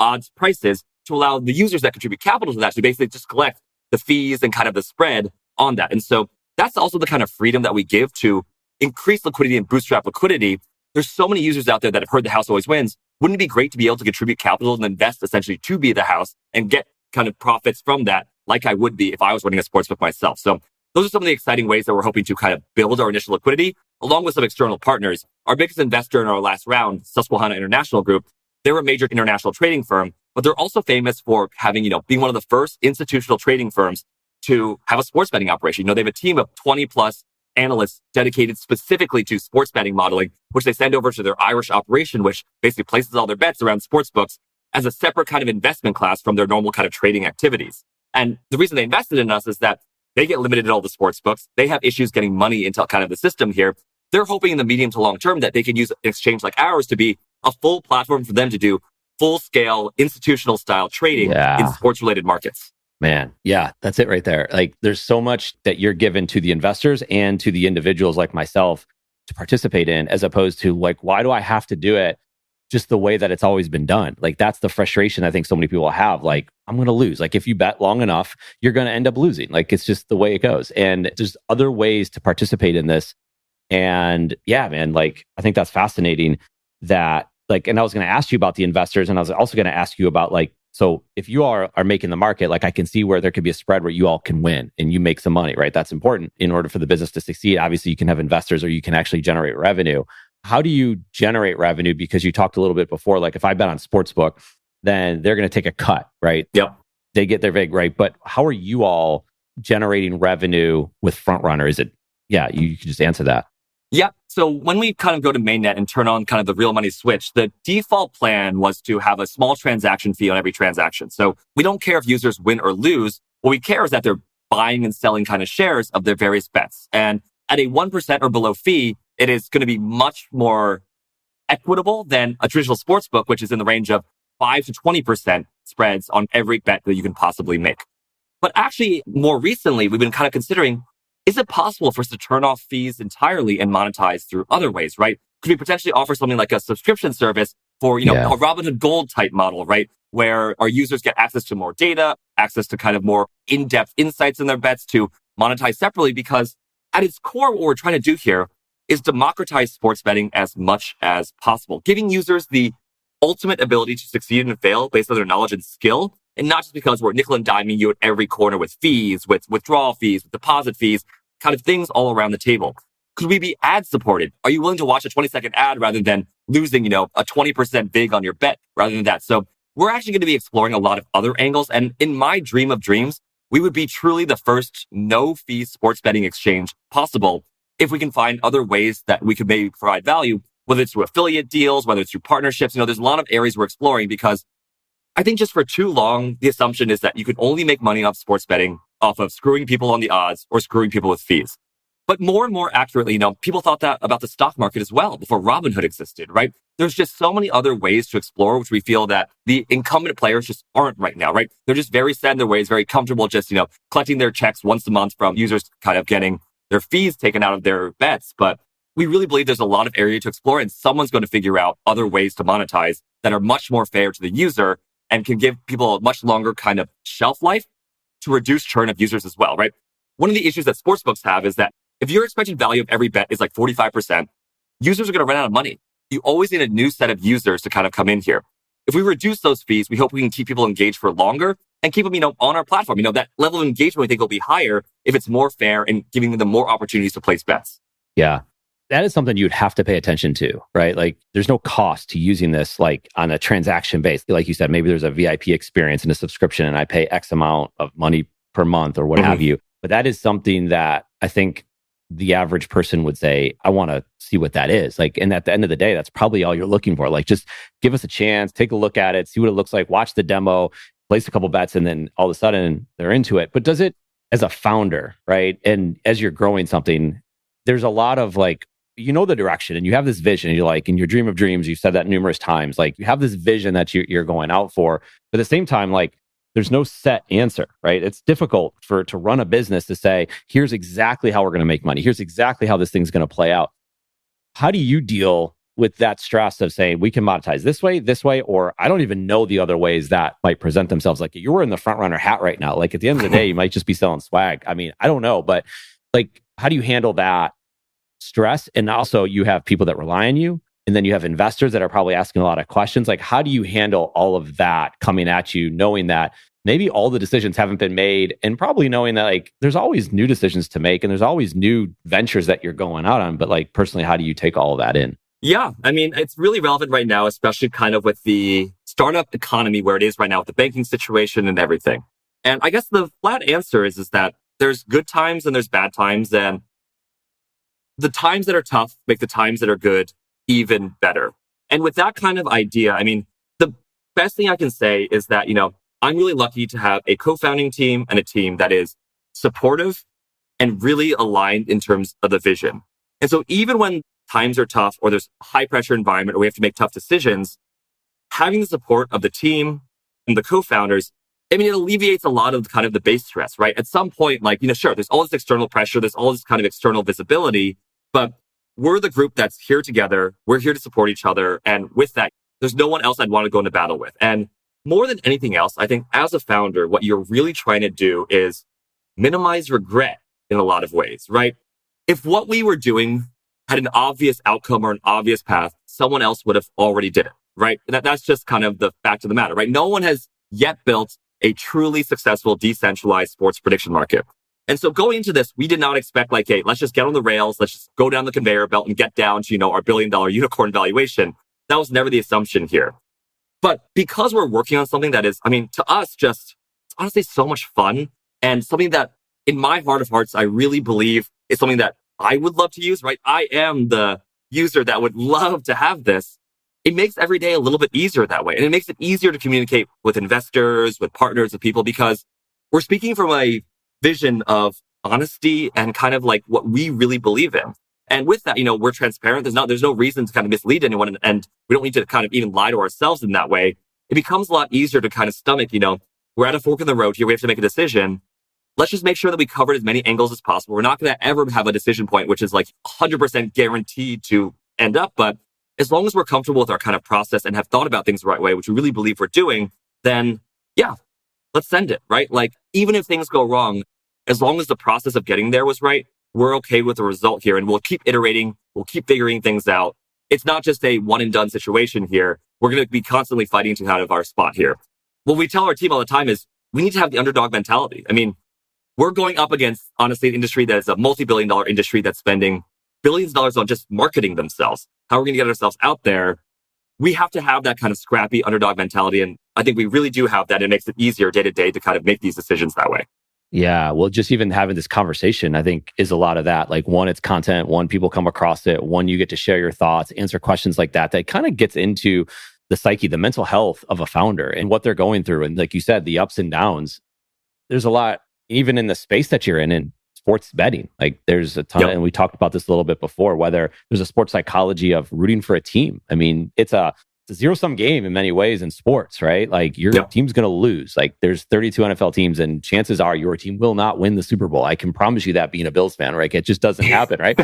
odds prices to allow the users that contribute capital to that to basically just collect the fees and kind of the spread on that. And so that's also the kind of freedom that we give to increase liquidity and bootstrap liquidity. There's so many users out there that have heard the house always wins. Wouldn't it be great to be able to contribute capital and invest essentially to be the house and get kind of profits from that, like I would be if I was running a sportsbook myself? So those are some of the exciting ways that we're hoping to kind of build our initial liquidity, along with some external partners. Our biggest investor in our last round, Susquehanna International Group, they're a major international trading firm, but they're also famous for having, being one of the first institutional trading firms to have a sports betting operation. They have a team of 20 plus analysts dedicated specifically to sports betting modeling, which they send over to their Irish operation, which basically places all their bets around sports books as a separate kind of investment class from their normal kind of trading activities. And the reason they invested in us is that they get limited at all the sports books. They have issues getting money into kind of the system here. They're hoping in the medium to long term that they can use an exchange like ours to be a full platform for them to do full scale institutional style trading in sports related markets. Man, yeah, that's it right there. Like there's so much that you're given to the investors and to the individuals like myself to participate in, as opposed to like, why do I have to do it just the way that it's always been done? Like that's the frustration I think so many people have. Like, I'm going to lose. Like if you bet long enough, you're going to end up losing. Like it's just the way it goes. And there's other ways to participate in this. And yeah, man, like I think that's fascinating that like, and I was going to ask you about the investors, and I was also going to ask you about like, so if you are making the market, like I can see where there could be a spread where you all can win and you make some money, right? That's important in order for the business to succeed. Obviously, you can have investors or you can actually generate revenue. How do you generate revenue? Because you talked a little bit before, like if I bet on sportsbook, then they're going to take a cut, right? Yep. They get their vig, right? But how are you all generating revenue with front runner? Is it, you can just answer that. Yeah. So when we kind of go to mainnet and turn on kind of the real money switch, the default plan was to have a small transaction fee on every transaction. So we don't care if users win or lose. What we care is that they're buying and selling kind of shares of their various bets. And at a 1% or below fee, it is going to be much more equitable than a traditional sports book, which is in the range of 5 to 20% spreads on every bet that you can possibly make. But actually, more recently, we've been kind of considering, is it possible for us to turn off fees entirely and monetize through other ways, right? Could we potentially offer something like a subscription service for, a Robinhood Gold type model, right? Where our users get access to more data, access to kind of more in-depth insights in their bets to monetize separately, because at its core, what we're trying to do here is democratize sports betting as much as possible, giving users the ultimate ability to succeed and fail based on their knowledge and skill. And not just because we're nickel and diming you at every corner with fees, with withdrawal fees, with deposit fees, kind of things all around the table. Could we be ad supported? Are you willing to watch a 20-second ad rather than losing, a 20% vig on your bet rather than that? So we're actually going to be exploring a lot of other angles. And in my dream of dreams, we would be truly the first no-fee sports betting exchange possible if we can find other ways that we could maybe provide value, whether it's through affiliate deals, whether it's through partnerships. There's a lot of areas we're exploring because I think just for too long, the assumption is that you can only make money off sports betting off of screwing people on the odds or screwing people with fees. But more and more accurately, people thought that about the stock market as well before Robinhood existed, right? There's just so many other ways to explore, which we feel that the incumbent players just aren't right now, right? They're just very set in their ways, very comfortable just, collecting their checks once a month from users, kind of getting their fees taken out of their bets. But we really believe there's a lot of area to explore, and someone's going to figure out other ways to monetize that are much more fair to the user and can give people a much longer kind of shelf life to reduce churn of users as well, right? One of the issues that sportsbooks have is that if your expected value of every bet is like 45%, users are going to run out of money. You always need a new set of users to kind of come in here. If we reduce those fees, we hope we can keep people engaged for longer and keep them, on our platform. That level of engagement we think will be higher if it's more fair and giving them more opportunities to place bets. Yeah. That is something you'd have to pay attention to, right? Like there's no cost to using this like on a transaction base. Like you said, maybe there's a VIP experience and a subscription and I pay X amount of money per month or what have you. But that is something that I think the average person would say, I want to see what that is. Like, and at the end of the day, that's probably all you're looking for. Like, just give us a chance, take a look at it, see what it looks like, watch the demo, place a couple bets, and then all of a sudden they're into it. But does it as a founder, right? And as you're growing something, there's a lot of like, the direction and you have this vision, you're like, in your dream of dreams, you've said that numerous times, like you have this vision that you're going out for. But at the same time, like, there's no set answer, right? It's difficult to run a business to say, here's exactly how we're going to make money. Here's exactly how this thing's going to play out. How do you deal with that stress of saying, we can monetize this way, or I don't even know the other ways that might present themselves? Like you're in the front runner hat right now. Like at the end of the day, you might just be selling swag. I mean, I don't know, but like, how do you handle that stress? And also you have people that rely on you. And then you have investors that are probably asking a lot of questions. Like, how do you handle all of that coming at you, knowing that maybe all the decisions haven't been made and probably knowing that like there's always new decisions to make and there's always new ventures that you're going out on. But like personally, how do you take all of that in? Yeah, I mean, it's really relevant right now, especially kind of with the startup economy where it is right now with the banking situation and everything. And I guess the flat answer is that there's good times and there's bad times. And the times that are tough make the times that are good even better. And with that kind of idea, I mean, the best thing I can say is that, I'm really lucky to have a co-founding team and a team that is supportive and really aligned in terms of the vision. And so even when times are tough or there's a high pressure environment or we have to make tough decisions, having the support of the team and the co-founders, I mean, it alleviates a lot of kind of the base stress, right? At some point, like, sure, there's all this external pressure, there's all this kind of external visibility, but we're the group that's here together. We're here to support each other. And with that, there's no one else I'd want to go into battle with. And more than anything else, I think as a founder, what you're really trying to do is minimize regret in a lot of ways, right? If what we were doing had an obvious outcome or an obvious path, someone else would have already did it, right? That's just kind of the fact of the matter, right? No one has yet built a truly successful decentralized sports prediction market. And so going into this, we did not expect like, hey, let's just get on the rails. Let's just go down the conveyor belt and get down to, our $1 billion unicorn valuation. That was never the assumption here. But because we're working on something that is, I mean, to us, just honestly so much fun and something that in my heart of hearts, I really believe is something that I would love to use, right? I am the user that would love to have this. It makes every day a little bit easier that way. And it makes it easier to communicate with investors, with partners, with people, because we're speaking from a vision of honesty and kind of like what we really believe in. And with that, we're transparent. There's no reason to kind of mislead anyone. And we don't need to kind of even lie to ourselves in that way. It becomes a lot easier to kind of stomach, we're at a fork in the road here. We have to make a decision. Let's just make sure that we covered as many angles as possible. We're not going to ever have a decision point, which is like 100% guaranteed to end up. But as long as we're comfortable with our kind of process and have thought about things the right way, which we really believe we're doing, then yeah, let's send it, right? Like even if things go wrong, as long as the process of getting there was right, we're okay with the result here and we'll keep iterating. We'll keep figuring things out. It's not just a one and done situation here. We're going to be constantly fighting to out of our spot here. What we tell our team all the time is we need to have the underdog mentality. I mean, we're going up against, honestly, an industry that is a multi-billion-dollar industry that's spending billions of dollars on just marketing themselves. How are we going to get ourselves out there? We have to have that kind of scrappy underdog mentality. And I think we really do have that. It makes it easier day to day to kind of make these decisions that way. Yeah. Well, just even having this conversation, I think, is a lot of that. Like, one, it's content. One, people come across it. One, you get to share your thoughts, answer questions like that. That kind of gets into the psyche, the mental health of a founder and what they're going through. And like you said, the ups and downs. There's a lot, even in the space that you're in sports betting. Like, there's a ton, and we talked about this a little bit before, whether there's a sports psychology of rooting for a team. I mean, it's a zero-sum game in many ways in sports, right? Like, your team's going to lose. Like, there's 32 NFL teams, and chances are your team will not win the Super Bowl. I can promise you that, being a Bills fan, right? It just doesn't happen, right?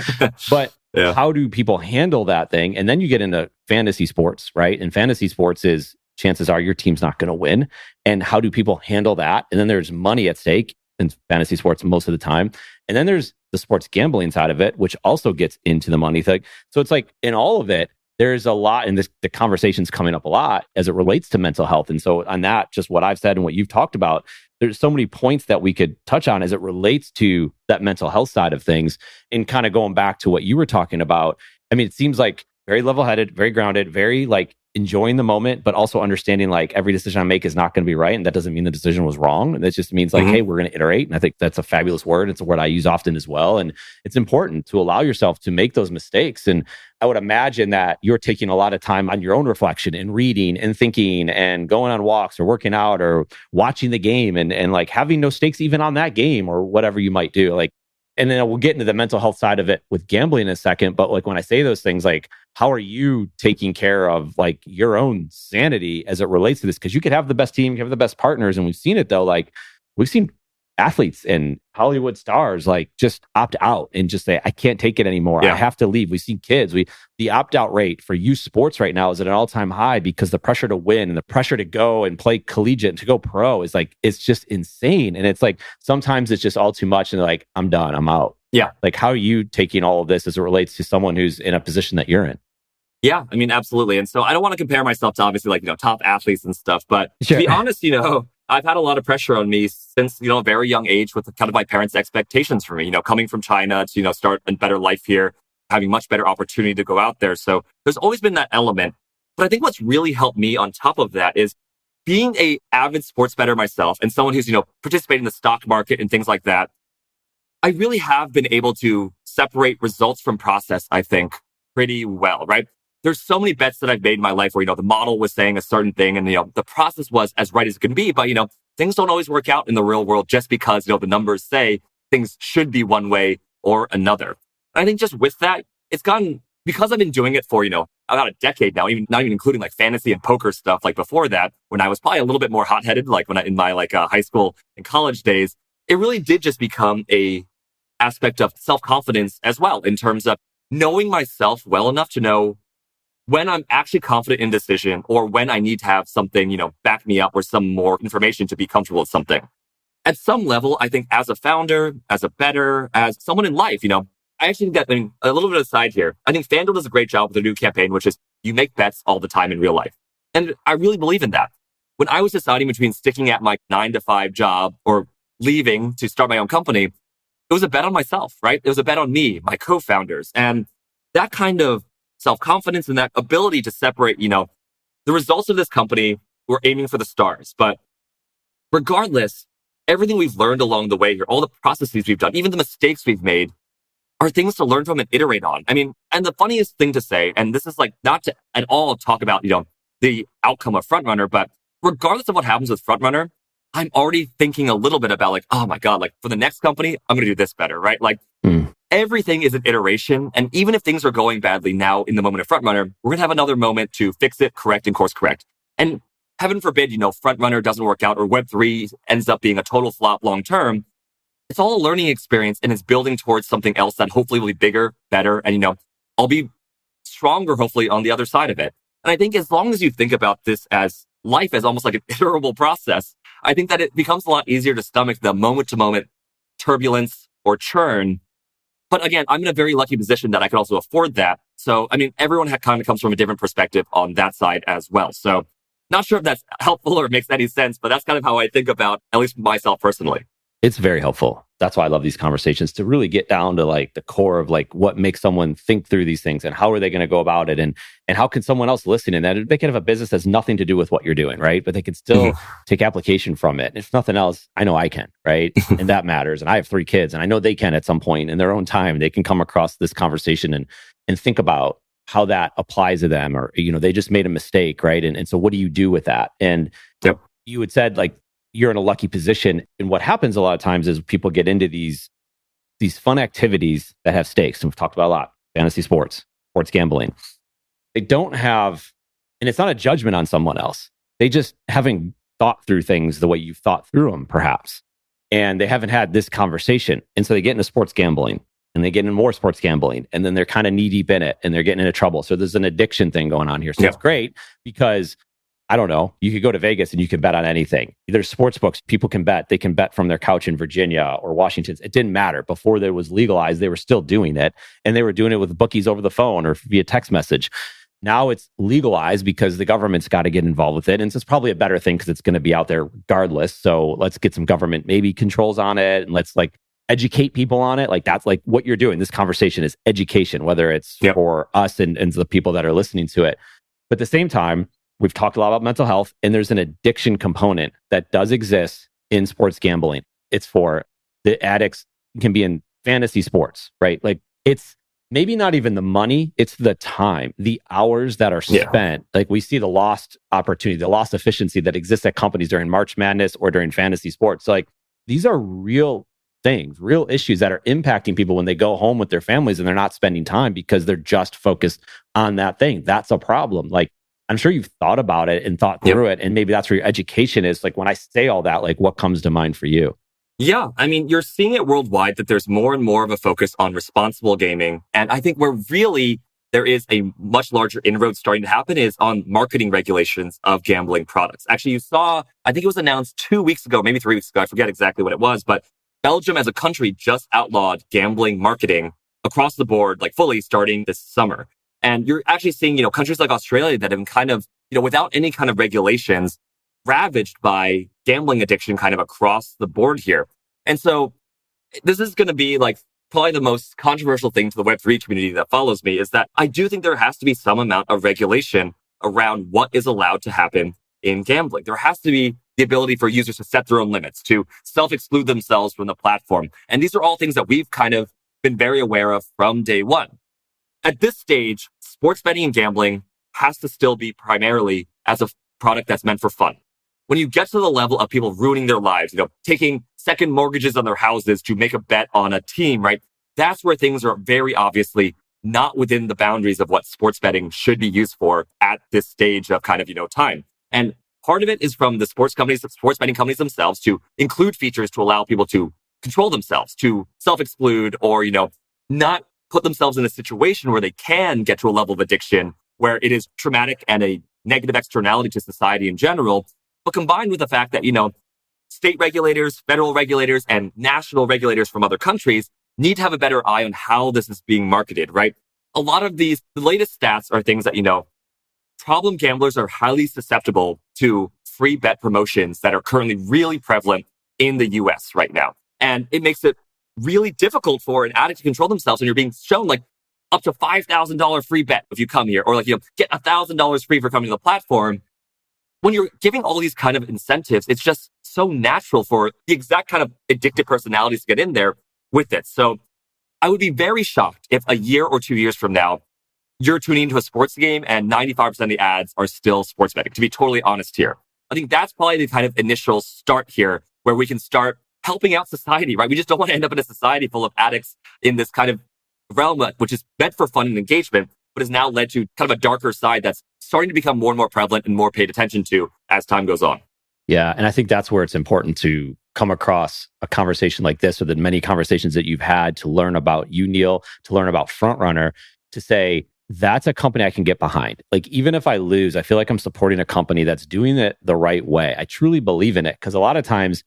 But how do people handle that thing? And then you get into fantasy sports, right? And fantasy sports is, chances are your team's not going to win. And how do people handle that? And then there's money at stake in fantasy sports most of the time. And then there's the sports gambling side of it, which also gets into the money thing. So it's like, in all of it, there's a lot, and the conversation's coming up a lot as it relates to mental health. And so on that, just what I've said and what you've talked about, there's so many points that we could touch on as it relates to that mental health side of things. And kind of going back to what you were talking about, I mean, it seems like very level-headed, very grounded, very like enjoying the moment, but also understanding like every decision I make is not going to be right. And that doesn't mean the decision was wrong. And that just means like, hey, we're going to iterate. And I think that's a fabulous word. It's a word I use often as well. And it's important to allow yourself to make those mistakes. And I would imagine that you're taking a lot of time on your own reflection and reading and thinking and going on walks or working out or watching the game and like having no stakes even on that game or whatever you might do. Like, and then we'll get into the mental health side of it with gambling in a second. But like, when I say those things, like, how are you taking care of like your own sanity as it relates to this? Because you could have the best team, you have the best partners. And we've seen it though. Like, we've seen athletes and Hollywood stars like just opt out and just say, I can't take it anymore. I have to leave. We've seen kids. The opt-out rate for youth sports right now is at an all-time high because the pressure to win and the pressure to go and play collegiate and to go pro is like, it's just insane. And it's like, sometimes it's just all too much and they're like, I'm done, I'm out. Yeah. Like, how are you taking all of this as it relates to someone who's in a position that you're in? Yeah, I mean, absolutely. And so I don't want to compare myself to obviously like, top athletes and stuff, but to be honest, I've had a lot of pressure on me since, a very young age with kind of my parents' expectations for me, coming from China to, start a better life here, having much better opportunity to go out there. So there's always been that element. But I think what's really helped me on top of that is being a avid sports bettor myself and someone who's, participating in the stock market and things like that. I really have been able to separate results from process, I think, pretty well, right? There's so many bets that I've made in my life where, the model was saying a certain thing and, the process was as right as it can be. But, things don't always work out in the real world just because, the numbers say things should be one way or another. And I think just with that, it's gotten, because I've been doing it for, about a decade now, not even including like fantasy and poker stuff. Like before that, when I was probably a little bit more hot-headed, like in my high school and college days, it really did just become a aspect of self-confidence as well, in terms of knowing myself well enough to know when I'm actually confident in decision or when I need to have something, back me up or some more information to be comfortable with something. At some level, I think as a founder, as a bettor, as someone in life, I actually think that, a little bit aside here, I think FanDuel does a great job with their new campaign, which is you make bets all the time in real life. And I really believe in that. When I was deciding between sticking at my 9-to-5 job or leaving to start my own company, it was a bet on myself, right? It was a bet on me, my co-founders. And that kind of self-confidence and that ability to separate, the results of this company, we're aiming for the stars. But regardless, everything we've learned along the way here, all the processes we've done, even the mistakes we've made, are things to learn from and iterate on. I mean, and the funniest thing to say, and this is like not to at all talk about, the outcome of Frontrunner, but regardless of what happens with Frontrunner, I'm already thinking a little bit about like, oh my God, like for the next company, I'm going to do this better, right? Like everything is an iteration. And even if things are going badly now in the moment of Frontrunner, we're going to have another moment to fix it, correct, and course correct. And heaven forbid, Frontrunner doesn't work out or Web3 ends up being a total flop long term. It's all a learning experience and it's building towards something else that hopefully will be bigger, better, and, I'll be stronger, hopefully, on the other side of it. And I think as long as you think about this as life as almost like an iterable process, I think that it becomes a lot easier to stomach the moment-to-moment turbulence or churn. But again, I'm in a very lucky position that I could also afford that. So, everyone kind of comes from a different perspective on that side as well. So not sure if that's helpful or makes any sense, but that's kind of how I think about at least myself personally. It's very helpful. that's why I love these conversations, to really get down to like the core of like what makes someone think through these things and how are they going to go about it, and how can someone else listen in that they can have a business that's nothing to do with what you're doing, right? But they can still take application from it. If nothing else, I know I can, right? And that matters. And I have 3 kids, and I know they can at some point in their own time. They can come across this conversation and think about how that applies to them, or they just made a mistake, right? And so what do you do with that? And Yep. you had said like you're in a lucky position, and what happens a lot of times is people get into these fun activities that have stakes, and we've talked about a lot: fantasy sports gambling. They don't have, and it's not a judgment on someone else. They just haven't thought through things the way you've thought through them, perhaps, and they haven't had this conversation, and so they get into sports gambling. And they get into more sports gambling, and then they're kind of knee deep in it, and they're getting into trouble. So there's an addiction thing going on here. So it's great because, I don't know, you could go to Vegas and you can bet on anything. There's sports books. People can bet. They can bet from their couch in Virginia or Washington. It didn't matter. Before it was legalized, they were still doing it. And they were doing it with bookies over the phone or via text message. Now it's legalized because the government's got to get involved with it. And it's probably a better thing because it's going to be out there regardless. So let's get some government maybe controls on it, and let's like educate people on it. Like that's like what you're doing. This conversation is education, whether it's for us and the people that are listening to it. But at the same time, we've talked a lot about mental health, and there's an addiction component that does exist in sports gambling. It's for the addicts. It can be in fantasy sports, right? Like it's maybe not even the money, it's the time, the hours that are spent. Like we see the lost opportunity, the lost efficiency that exists at companies during March Madness or during fantasy sports. Like these are real things, real issues that are impacting people when they go home with their families and they're not spending time because they're just focused on that thing. That's a problem. Like I'm sure you've thought about it and thought through it, and maybe that's where your education is. Like when I say all that, like what comes to mind for you? Yeah, I mean, you're seeing it worldwide that there's more and more of a focus on responsible gaming. And I think where really there is a much larger inroad starting to happen is on marketing regulations of gambling products. Actually, you saw, I think it was announced 2 weeks ago, maybe 3 weeks ago, I forget exactly what it was, but Belgium as a country just outlawed gambling marketing across the board, like fully starting this summer. And you're actually seeing, countries like Australia that have been kind of, without any kind of regulations, ravaged by gambling addiction kind of across the board here. And so this is going to be like probably the most controversial thing to the Web3 community that follows me, is that I do think there has to be some amount of regulation around what is allowed to happen in gambling. There has to be the ability for users to set their own limits, to self-exclude themselves from the platform. And these are all things that we've kind of been very aware of from day one. At this stage, sports betting and gambling has to still be primarily as a product that's meant for fun. When you get to the level of people ruining their lives, taking second mortgages on their houses to make a bet on a team, right? That's where things are very obviously not within the boundaries of what sports betting should be used for at this stage of kind of, time. And part of it is from the sports betting companies themselves to include features to allow people to control themselves, to self-exclude or, not put themselves in a situation where they can get to a level of addiction where it is traumatic and a negative externality to society in general. But combined with the fact that, state regulators, federal regulators, and national regulators from other countries need to have a better eye on how this is being marketed, right? A lot of the latest stats are things that, problem gamblers are highly susceptible to free bet promotions that are currently really prevalent in the US right now. And it makes it really difficult for an addict to control themselves when you're being shown like up to $5,000 free bet if you come here, or like, get $1,000 free for coming to the platform. When you're giving all these kind of incentives, it's just so natural for the exact kind of addictive personalities to get in there with it. So I would be very shocked if a year or 2 years from now, you're tuning into a sports game and 95% of the ads are still sports betting, to be totally honest here. I think that's probably the kind of initial start here where we can start helping out society, right? We just don't want to end up in a society full of addicts in this kind of realm, which is meant for fun and engagement, but has now led to kind of a darker side that's starting to become more and more prevalent and more paid attention to as time goes on. Yeah. And I think that's where it's important to come across a conversation like this, or the many conversations that you've had, to learn about you, Neil, to learn about Frontrunner, to say, that's a company I can get behind. Like, even if I lose, I feel like I'm supporting a company that's doing it the right way. I truly believe in it, because a lot of times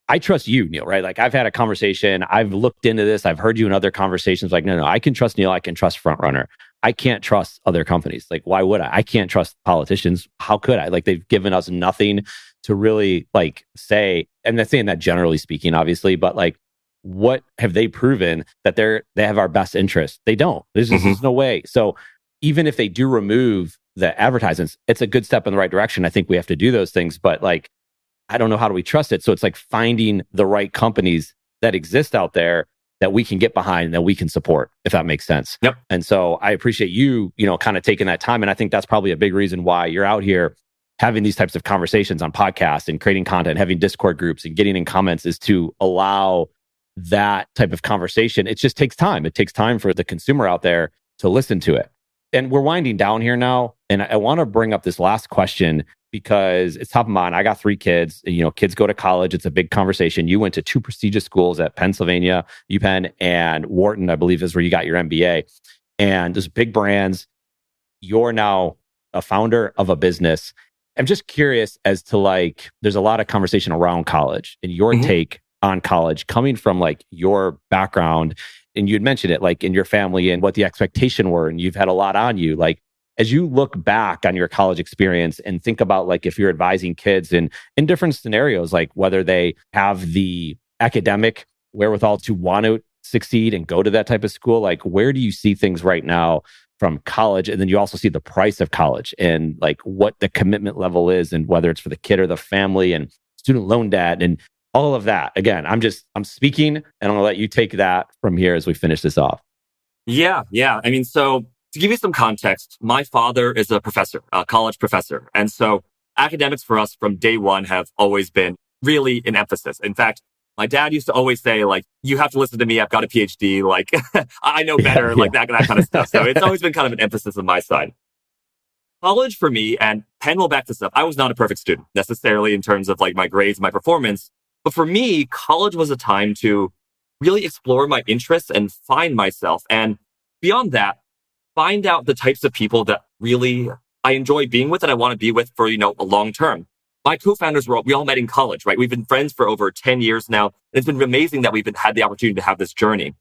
I trust you, Neil, right? Like, I've had a conversation, I've looked into this, I've heard you in other conversations, like, no, I can trust Neil, I can trust Frontrunner. I can't trust other companies. Like, why would I? I can't trust politicians. How could I? Like, they've given us nothing to really like say, and that's saying that generally speaking, obviously, but like, what have they proven that they have our best interest? They don't. There's no way. So even if they do remove the advertisements, it's a good step in the right direction. I think we have to do those things, but like, I don't know how do we trust it. So it's like finding the right companies that exist out there that we can get behind and that we can support, if that makes sense. Yep. And so I appreciate you, kind of taking that time. And I think that's probably a big reason why you're out here having these types of conversations on podcasts and creating content, having Discord groups and getting in comments, is to allow that type of conversation. It just takes time. It takes time for the consumer out there to listen to it. And we're winding down here now. And I want to bring up this last question because it's top of mind. I got 3 kids. Kids go to college. It's a big conversation. You went to 2 prestigious schools at Pennsylvania, UPenn, and Wharton, I believe is where you got your MBA. And there's big brands. You're now a founder of a business. I'm just curious as to like, there's a lot of conversation around college and your take on college coming from like your background. And you'd mentioned it like in your family and what the expectation were. And you've had a lot on you. Like, as you look back on your college experience and think about like if you're advising kids in different scenarios, like whether they have the academic wherewithal to want to succeed and go to that type of school, like where do you see things right now from college? And then you also see the price of college and like what the commitment level is and whether it's for the kid or the family and student loan debt and all of that. Again, I'm speaking and I'm going to let you take that from here as we finish this off. Yeah. I mean, so to give you some context, my father is a professor, a college professor. And so academics for us from day one have always been really an emphasis. In fact, my dad used to always say, like, you have to listen to me. I've got a PhD. Like, I know better, like that kind of stuff. So it's always been kind of an emphasis on my side. College for me, and Penn will back this up, I was not a perfect student necessarily in terms of like my grades, my performance. But for me, college was a time to really explore my interests and find myself. And beyond that, find out the types of people that really I enjoy being with and I want to be with for, a long term. My co-founders we all met in college, right? We've been friends for over 10 years now. And it's been amazing that we've had the opportunity to have this journey.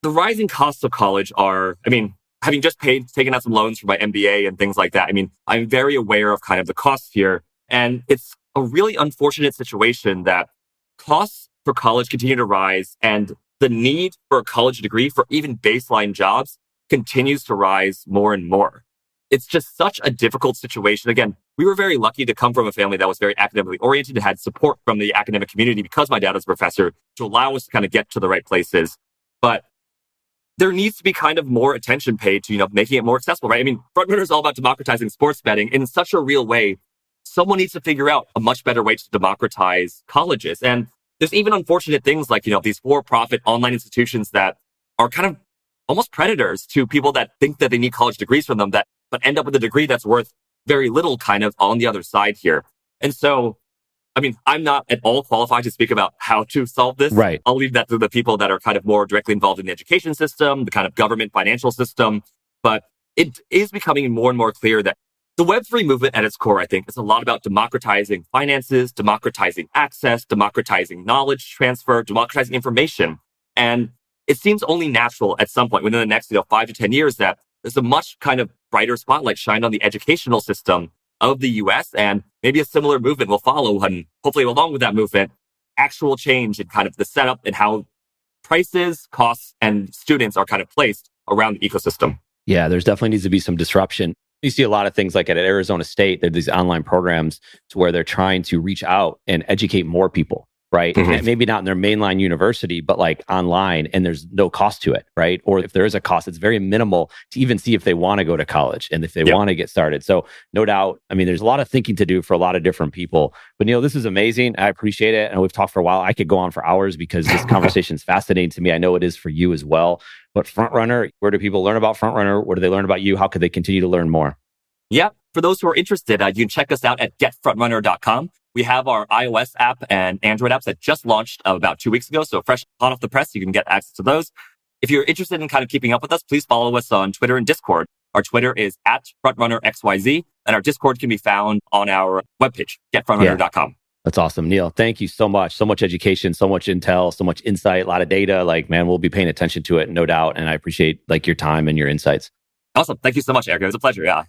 The rising costs of college are, having just taken out some loans for my MBA and things like that. I'm very aware of kind of the costs here. And it's a really unfortunate situation that costs for college continue to rise and the need for a college degree for even baseline jobs continues to rise more and more. It's just such a difficult situation. Again, we were very lucky to come from a family that was very academically oriented and had support from the academic community because my dad was a professor to allow us to kind of get to the right places. But there needs to be kind of more attention paid to, making it more accessible, right? FrontRunner is all about democratizing sports betting in such a real way. Someone needs to figure out a much better way to democratize colleges. And there's even unfortunate things like, these for-profit online institutions that are kind of almost predators to people that think that they need college degrees from them, but end up with a degree that's worth very little kind of on the other side here. And so, I'm not at all qualified to speak about how to solve this. Right. I'll leave that to the people that are kind of more directly involved in the education system, the kind of government financial system. But it is becoming more and more clear that the Web3 movement at its core, I think, is a lot about democratizing finances, democratizing access, democratizing knowledge transfer, democratizing information. And it seems only natural at some point within the next 5 to 10 years that there's a much kind of brighter spotlight shined on the educational system of the US, and maybe a similar movement will follow, and hopefully along with that movement, actual change in kind of the setup and how prices, costs, and students are kind of placed around the ecosystem. Yeah, there's definitely needs to be some disruption. You see a lot of things like at Arizona State, there are these online programs to where they're trying to reach out and educate more people, right? And maybe not in their mainline university, but like online, and there's no cost to it, right? Or if there is a cost, it's very minimal to even see if they want to go to college and if they want to get started. So no doubt, there's a lot of thinking to do for a lot of different people. But Neil, this is amazing. I appreciate it. And we've talked for a while. I could go on for hours because this conversation is fascinating to me. I know it is for you as well. But FrontRunner, where do people learn about FrontRunner? Where do they learn about you? How could they continue to learn more? Yeah. For those who are interested, you can check us out at getfrontrunner.com. We have our iOS app and Android apps that just launched about 2 weeks ago. So fresh, hot off the press, you can get access to those. If you're interested in kind of keeping up with us, please follow us on Twitter and Discord. Our Twitter is at FrontRunnerXYZ, and our Discord can be found on our webpage, getfrontrunner.com. That's awesome. Neil, thank you so much. So much education, so much intel, so much insight, a lot of data. We'll be paying attention to it, no doubt. And I appreciate your time and your insights. Awesome. Thank you so much, Eric. It was a pleasure. Yeah.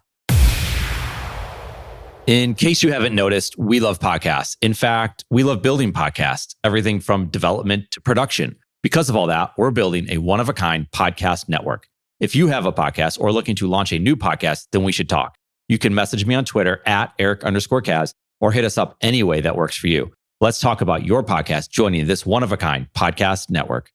In case you haven't noticed, we love podcasts. In fact, we love building podcasts, everything from development to production. Because of all that, we're building a one-of-a-kind podcast network. If you have a podcast or looking to launch a new podcast, then we should talk. You can message me on Twitter at Eric_Kaz or hit us up any way that works for you. Let's talk about your podcast joining this one-of-a-kind podcast network.